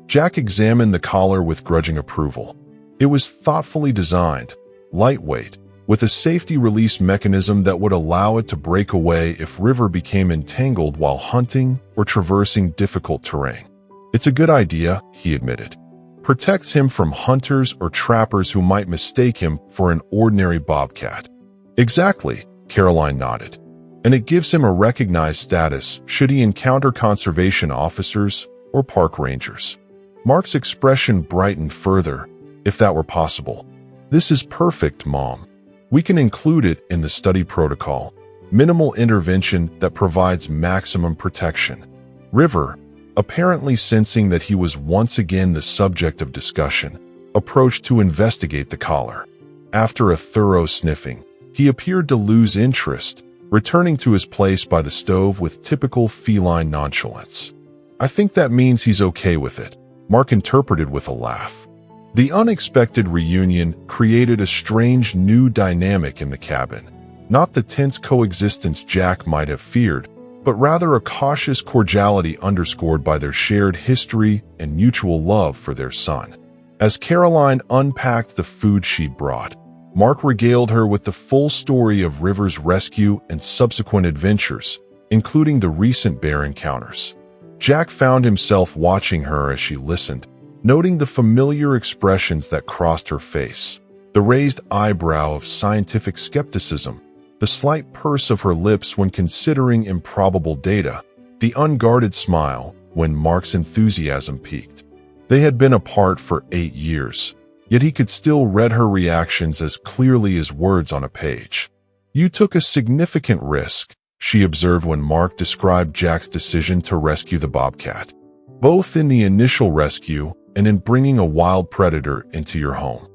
Jack examined the collar with grudging approval. It was thoughtfully designed, lightweight, with a safety release mechanism that would allow it to break away if River became entangled while hunting or traversing difficult terrain. "It's a good idea," he admitted. "Protects him from hunters or trappers who might mistake him for an ordinary bobcat." "Exactly," Caroline nodded. "And it gives him a recognized status should he encounter conservation officers or park rangers." Mark's expression brightened further, if that were possible. "This is perfect, Mom. We can include it in the study protocol. Minimal intervention that provides maximum protection." River, apparently sensing that he was once again the subject of discussion, approached to investigate the collar. After a thorough sniffing, he appeared to lose interest, returning to his place by the stove with typical feline nonchalance. "I think that means he's okay with it," Mark interpreted with a laugh. The unexpected reunion created a strange new dynamic in the cabin, not the tense coexistence Jack might have feared, but rather a cautious cordiality underscored by their shared history and mutual love for their son. As Caroline unpacked the food she brought, Mark regaled her with the full story of River's rescue and subsequent adventures, including the recent bear encounters. Jack found himself watching her as she listened, noting the familiar expressions that crossed her face, the raised eyebrow of scientific skepticism, the slight purse of her lips when considering improbable data, the unguarded smile when Mark's enthusiasm peaked. They had been apart for 8 years, yet he could still read her reactions as clearly as words on a page. "You took a significant risk," she observed when Mark described Jack's decision to rescue the Bobcat, "both in the initial rescue and in bringing a wild predator into your home.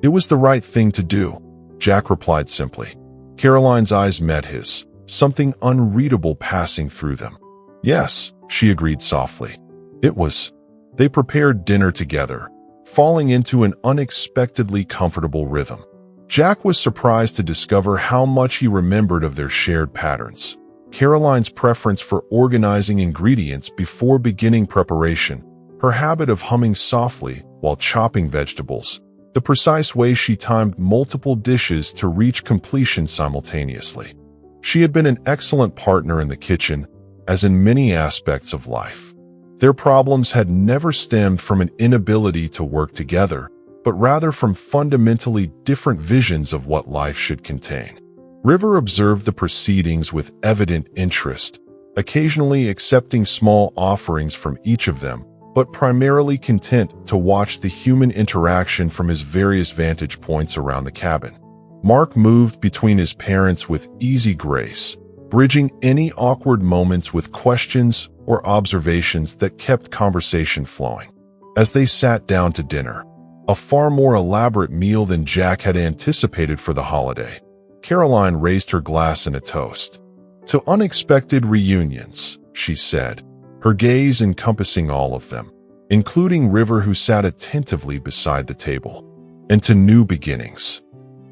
It was the right thing to do." Jack replied simply. Caroline's eyes met his, something unreadable passing through them. Yes, she agreed softly. It was. They prepared dinner together, falling into an unexpectedly comfortable rhythm. Jack was surprised to discover how much he remembered of their shared patterns. Caroline's preference for organizing ingredients before beginning preparation, her habit of humming softly while chopping vegetables, the precise way she timed multiple dishes to reach completion simultaneously. She had been an excellent partner in the kitchen, as in many aspects of life. Their problems had never stemmed from an inability to work together, but rather from fundamentally different visions of what life should contain. River observed the proceedings with evident interest, occasionally accepting small offerings from each of them, but primarily content to watch the human interaction from his various vantage points around the cabin. Mark moved between his parents with easy grace, bridging any awkward moments with questions or observations that kept conversation flowing. As they sat down to dinner, a far more elaborate meal than Jack had anticipated for the holiday, Caroline raised her glass in a toast. To unexpected reunions, she said, her gaze encompassing all of them, including River, who sat attentively beside the table. And to new beginnings.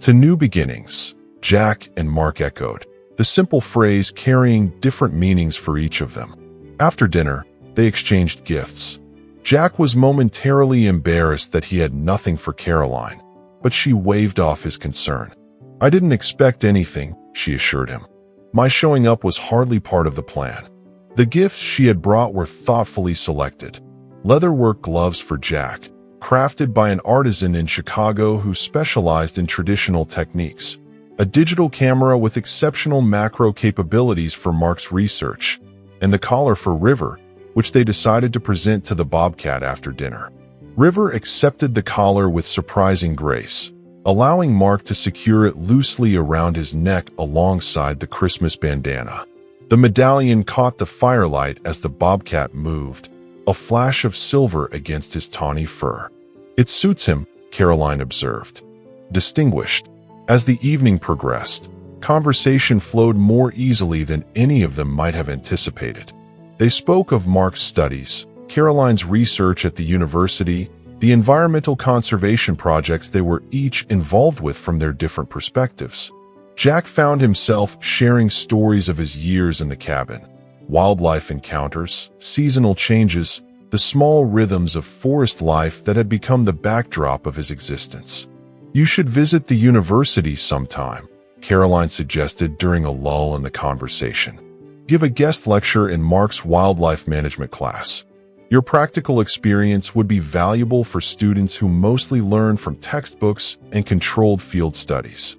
To new beginnings, Jack and Mark echoed, the simple phrase carrying different meanings for each of them. After dinner, they exchanged gifts. Jack was momentarily embarrassed that he had nothing for Caroline, but she waved off his concern. I didn't expect anything, she assured him. My showing up was hardly part of the plan. The gifts she had brought were thoughtfully selected. Leatherwork gloves for Jack, crafted by an artisan in Chicago who specialized in traditional techniques. A digital camera with exceptional macro capabilities for Mark's research, and the collar for River, which they decided to present to the Bobcat after dinner. River accepted the collar with surprising grace, allowing Mark to secure it loosely around his neck alongside the Christmas bandana. The medallion caught the firelight as the Bobcat moved, a flash of silver against his tawny fur. It suits him, Caroline observed. Distinguished. As the evening progressed, conversation flowed more easily than any of them might have anticipated. They spoke of Mark's studies, Caroline's research at the university, the environmental conservation projects they were each involved with from their different perspectives. Jack found himself sharing stories of his years in the cabin, wildlife encounters, seasonal changes, the small rhythms of forest life that had become the backdrop of his existence. You should visit the university sometime, Caroline suggested during a lull in the conversation. Give a guest lecture in Mark's wildlife management class. Your practical experience would be valuable for students who mostly learn from textbooks and controlled field studies.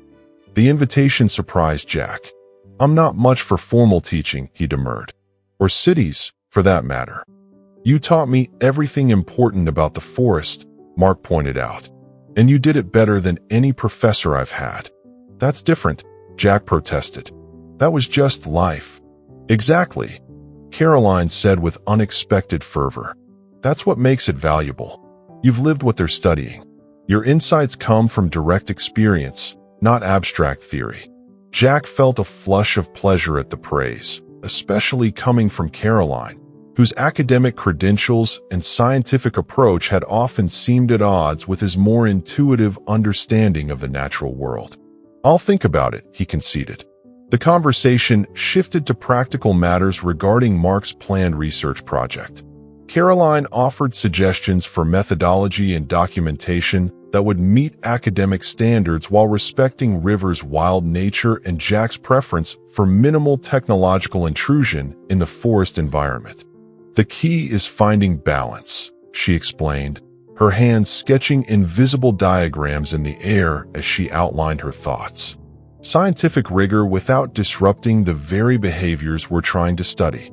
The invitation surprised Jack. I'm not much for formal teaching, he demurred. Or cities, for that matter. You taught me everything important about the forest, Mark pointed out. And you did it better than any professor I've had. That's different, Jack protested. That was just life. Exactly, Caroline said with unexpected fervor. That's what makes it valuable. You've lived what they're studying. Your insights come from direct experience, not abstract theory. Jack felt a flush of pleasure at the praise, especially coming from Caroline, whose academic credentials and scientific approach had often seemed at odds with his more intuitive understanding of the natural world. I'll think about it, he conceded. The conversation shifted to practical matters regarding Mark's planned research project. Caroline offered suggestions for methodology and documentation that would meet academic standards while respecting River's wild nature and Jack's preference for minimal technological intrusion in the forest environment. The key is finding balance, she explained, her hands sketching invisible diagrams in the air as she outlined her thoughts. Scientific rigor without disrupting the very behaviors we're trying to study.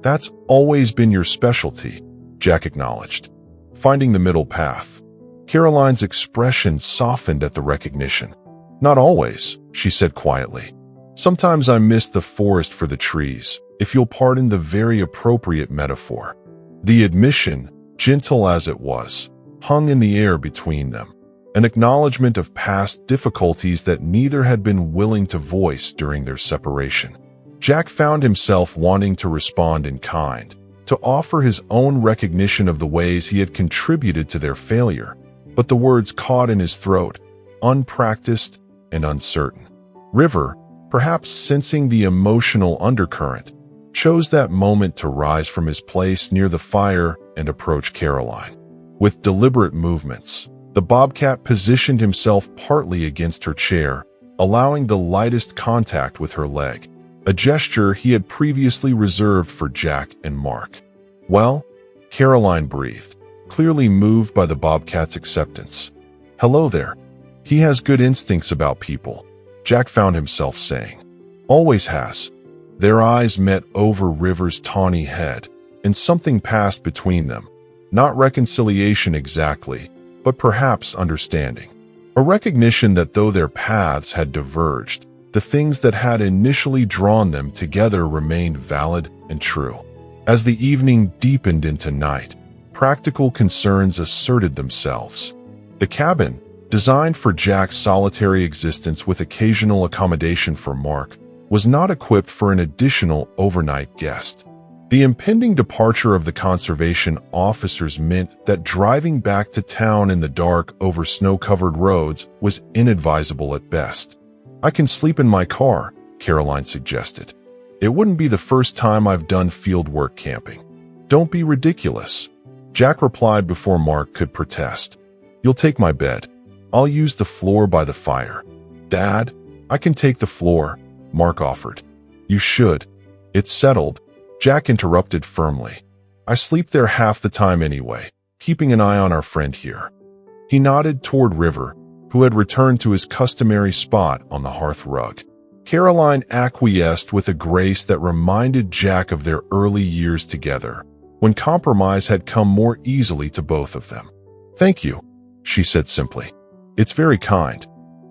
That's always been your specialty, Jack acknowledged. Finding the middle path. Caroline's expression softened at the recognition. Not always, she said quietly. Sometimes I miss the forest for the trees, if you'll pardon the very appropriate metaphor. The admission, gentle as it was, hung in the air between them. an acknowledgement of past difficulties that neither had been willing to voice during their separation. Jack found himself wanting to respond in kind, to offer his own recognition of the ways he had contributed to their failure, but the words caught in his throat, unpracticed and uncertain. River, perhaps sensing the emotional undercurrent, chose that moment to rise from his place near the fire and approach Caroline. With deliberate movements, the Bobcat positioned himself partly against her chair, allowing the lightest contact with her leg, a gesture he had previously reserved for Jack and Mark. "Well?" Caroline breathed, clearly moved by the Bobcat's acceptance. "Hello there. He has good instincts about people," Jack found himself saying. "Always has." Their eyes met over River's tawny head, and something passed between them. Not reconciliation exactly, but perhaps understanding. A recognition that though their paths had diverged, the things that had initially drawn them together remained valid and true. As the evening deepened into night, practical concerns asserted themselves. The cabin, designed for Jack's solitary existence with occasional accommodation for Mark, was not equipped for an additional overnight guest. The impending departure of the conservation officers meant that driving back to town in the dark over snow-covered roads was inadvisable at best. "I can sleep in my car," Caroline suggested. "It wouldn't be the first time I've done fieldwork camping." "Don't be ridiculous," Jack replied before Mark could protest. "You'll take my bed. I'll use the floor by the fire." "Dad, I can take the floor," Mark offered. "You should. It's settled," Jack interrupted firmly. "I sleep there half the time anyway, keeping an eye on our friend here." He nodded toward River, who had returned to his customary spot on the hearth rug. Caroline acquiesced with a grace that reminded Jack of their early years together, when compromise had come more easily to both of them. "Thank you," she said simply. "It's very kind."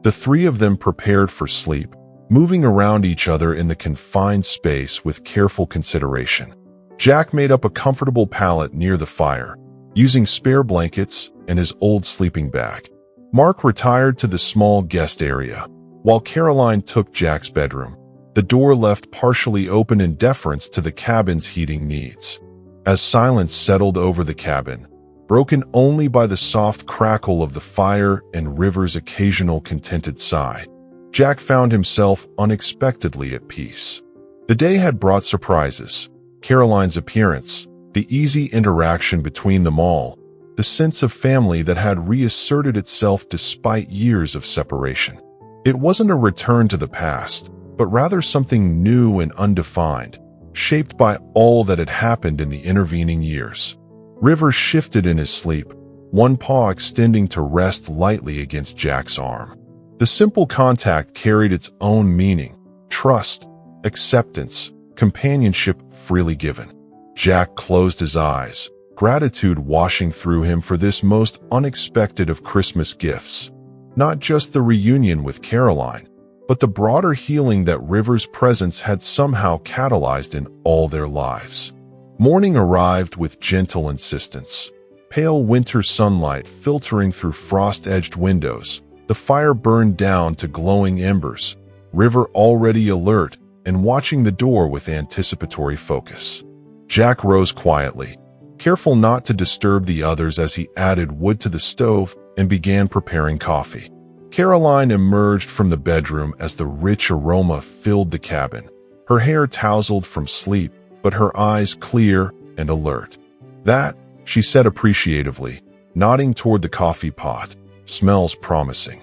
The three of them prepared for sleep, moving around each other in the confined space with careful consideration. Jack made up a comfortable pallet near the fire, using spare blankets and his old sleeping bag. Mark retired to the small guest area, while Caroline took Jack's bedroom, the door left partially open in deference to the cabin's heating needs. As silence settled over the cabin, broken only by the soft crackle of the fire and River's occasional contented sigh, Jack found himself unexpectedly at peace. The day had brought surprises: Caroline's appearance, the easy interaction between them all, the sense of family that had reasserted itself despite years of separation. It wasn't a return to the past, but rather something new and undefined, shaped by all that had happened in the intervening years. River shifted in his sleep, one paw extending to rest lightly against Jack's arm. The simple contact carried its own meaning: trust, acceptance, companionship freely given. Jack closed his eyes, gratitude washing through him for this most unexpected of Christmas gifts. Not just the reunion with Caroline, but the broader healing that River's presence had somehow catalyzed in all their lives. Morning arrived with gentle insistence. Pale winter sunlight filtering through frost-edged windows, the fire burned down to glowing embers, River already alert and watching the door with anticipatory focus. Jack rose quietly, careful not to disturb the others as he added wood to the stove and began preparing coffee. Caroline emerged from the bedroom as the rich aroma filled the cabin, her hair tousled from sleep, but her eyes clear and alert. "That," she said appreciatively, nodding toward the coffee pot, "smells promising."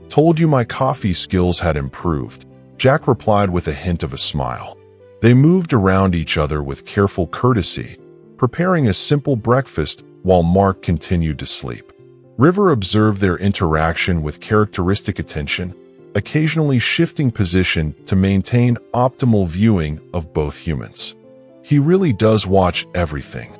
"Told you my coffee skills had improved," Jack replied with a hint of a smile. They moved around each other with careful courtesy, preparing a simple breakfast while Mark continued to sleep. River observed their interaction with characteristic attention, occasionally shifting position to maintain optimal viewing of both humans. "He really does watch everything,"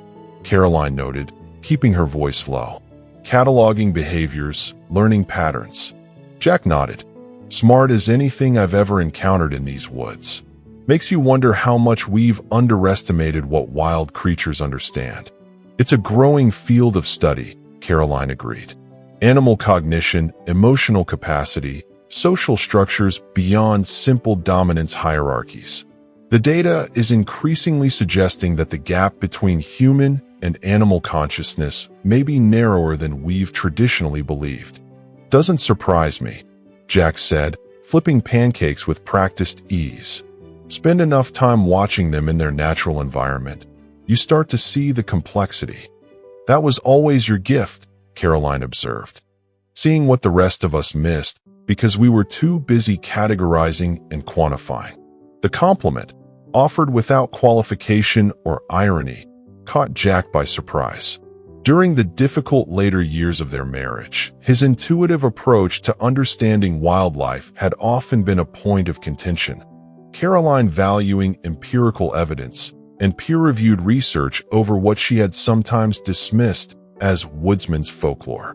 Caroline noted, keeping her voice low. "Cataloging behaviors, learning patterns." Jack nodded. "Smart as anything I've ever encountered in these woods. Makes you wonder how much we've underestimated what wild creatures understand." "It's a growing field of study," Caroline agreed. Animal cognition, emotional capacity, social structures beyond simple dominance hierarchies. The data is increasingly suggesting that the gap between human and animal consciousness may be narrower than we've traditionally believed. Doesn't surprise me, Jack said, flipping pancakes with practiced ease. Spend enough time watching them in their natural environment. You start to see the complexity. That was always your gift, Caroline observed. Seeing what the rest of us missed because we were too busy categorizing and quantifying. The compliment, offered without qualification or irony, caught Jack by surprise. During the difficult later years of their marriage, his intuitive approach to understanding wildlife had often been a point of contention. Caroline valuing empirical evidence and peer-reviewed research over what she had sometimes dismissed as woodsman's folklore.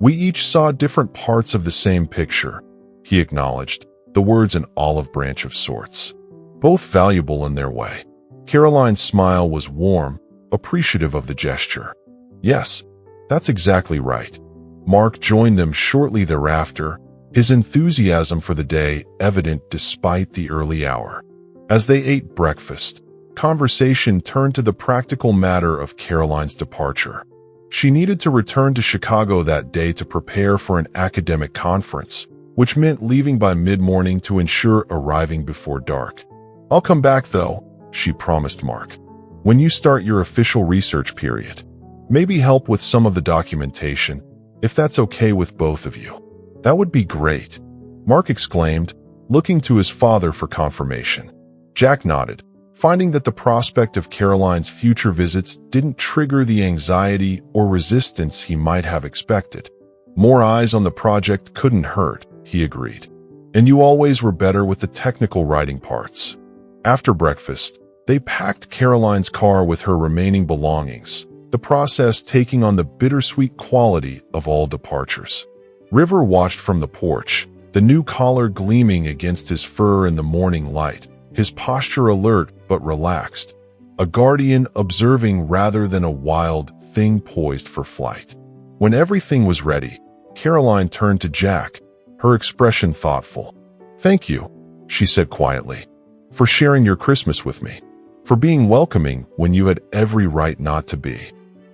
We each saw different parts of the same picture, he acknowledged, the words an olive branch of sorts. Both valuable in their way. Caroline's smile was warm, appreciative of the gesture. Yes, that's exactly right. Mark joined them shortly thereafter, his enthusiasm for the day evident despite the early hour. As they ate breakfast, conversation turned to the practical matter of Caroline's departure. She needed to return to Chicago that day to prepare for an academic conference, which meant leaving by mid-morning to ensure arriving before dark. "I'll come back, though," she promised Mark, "when you start your official research period. Maybe help with some of the documentation, if that's okay with both of you." "That would be great," Mark exclaimed, looking to his father for confirmation. Jack nodded, finding that the prospect of Caroline's future visits didn't trigger the anxiety or resistance he might have expected. "More eyes on the project couldn't hurt," he agreed. "And you always were better with the technical writing parts." After breakfast, they packed Caroline's car with her remaining belongings, the process taking on the bittersweet quality of all departures. River watched from the porch, the new collar gleaming against his fur in the morning light, his posture alert but relaxed, a guardian observing rather than a wild thing poised for flight. When everything was ready, Caroline turned to Jack, her expression thoughtful. "Thank you," she said quietly, "for sharing your Christmas with me, for being welcoming when you had every right not to be."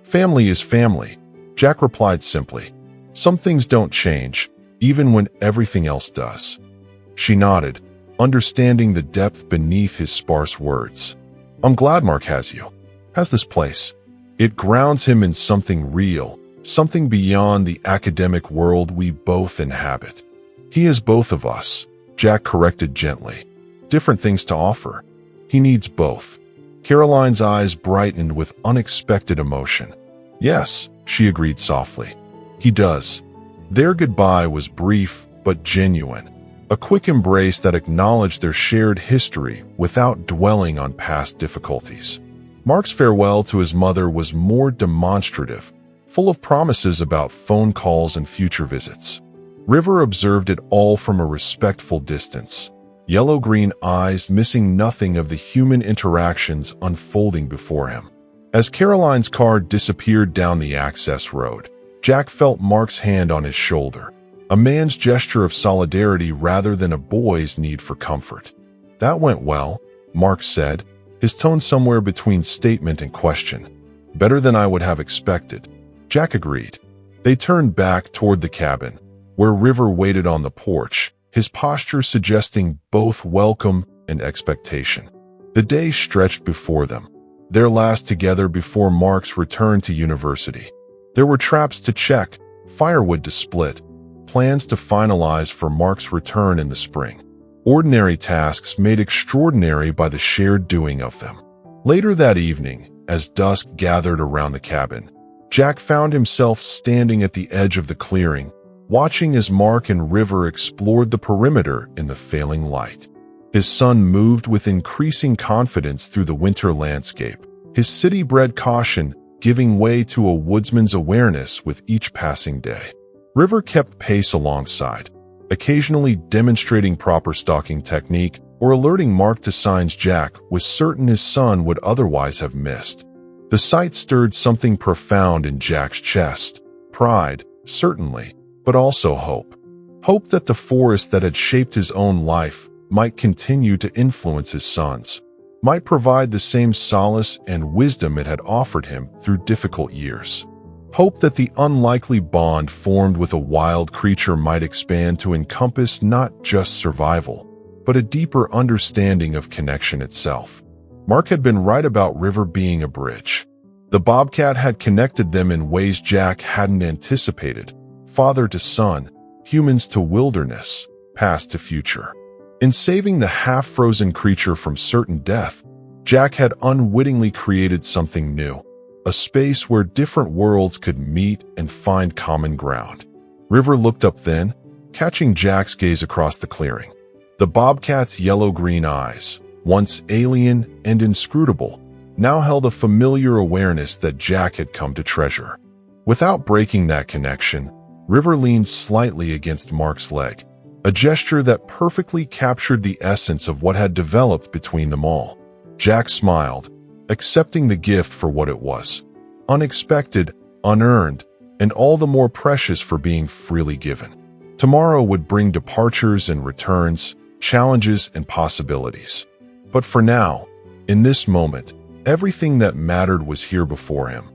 "Family is family," Jack replied simply. "Some things don't change, even when everything else does." She nodded, understanding the depth beneath his sparse words. "I'm glad Mark has you, has this place. It grounds him in something real, something beyond the academic world we both inhabit." "He is both of us," Jack corrected gently. "Different things to offer. He needs both." Caroline's eyes brightened with unexpected emotion. "Yes," she agreed softly. "He does." Their goodbye was brief but genuine, a quick embrace that acknowledged their shared history without dwelling on past difficulties. Mark's farewell to his mother was more demonstrative, full of promises about phone calls and future visits. River observed it all from a respectful distance, yellow-green eyes missing nothing of the human interactions unfolding before him. As Caroline's car disappeared down the access road, Jack felt Mark's hand on his shoulder, a man's gesture of solidarity rather than a boy's need for comfort. "That went well," Mark said, his tone somewhere between statement and question. "Better than I would have expected," Jack agreed. They turned back toward the cabin, where River waited on the porch, his posture suggesting both welcome and expectation. The day stretched before them, their last together before Mark's return to university. There were traps to check, firewood to split, plans to finalize for Mark's return in the spring. Ordinary tasks made extraordinary by the shared doing of them. Later that evening, as dusk gathered around the cabin, Jack found himself standing at the edge of the clearing, watching as Mark and River explored the perimeter in the failing light. His son moved with increasing confidence through the winter landscape, his city-bred caution giving way to a woodsman's awareness with each passing day. River kept pace alongside, occasionally demonstrating proper stalking technique or alerting Mark to signs Jack was certain his son would otherwise have missed. The sight stirred something profound in Jack's chest, pride, certainly, but also hope. Hope that the forest that had shaped his own life might continue to influence his sons, might provide the same solace and wisdom it had offered him through difficult years. Hope that the unlikely bond formed with a wild creature might expand to encompass not just survival, but a deeper understanding of connection itself. Mark had been right about River being a bridge. The Bobcat had connected them in ways Jack hadn't anticipated, father to son, humans to wilderness, past to future. In saving the half-frozen creature from certain death, Jack had unwittingly created something new, a space where different worlds could meet and find common ground. River looked up then, catching Jack's gaze across the clearing. The Bobcat's yellow-green eyes, once alien and inscrutable, now held a familiar awareness that Jack had come to treasure. Without breaking that connection, River leaned slightly against Mark's leg, a gesture that perfectly captured the essence of what had developed between them all. Jack smiled, accepting the gift for what it was, unexpected, unearned, and all the more precious for being freely given. Tomorrow would bring departures and returns, challenges and possibilities. But for now, in this moment, everything that mattered was here before him: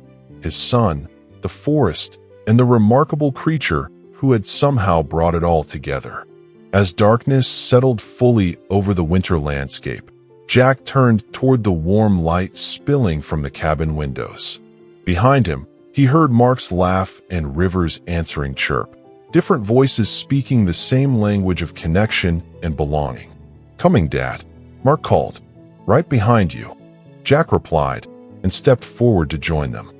his son, the forest, and the remarkable creature who had somehow brought it all together. As darkness settled fully over the winter landscape, Jack turned toward the warm light spilling from the cabin windows. Behind him, he heard Mark's laugh and River's answering chirp, different voices speaking the same language of connection and belonging. "Coming, Dad," Mark called. "Right behind you." Jack replied and stepped forward to join them.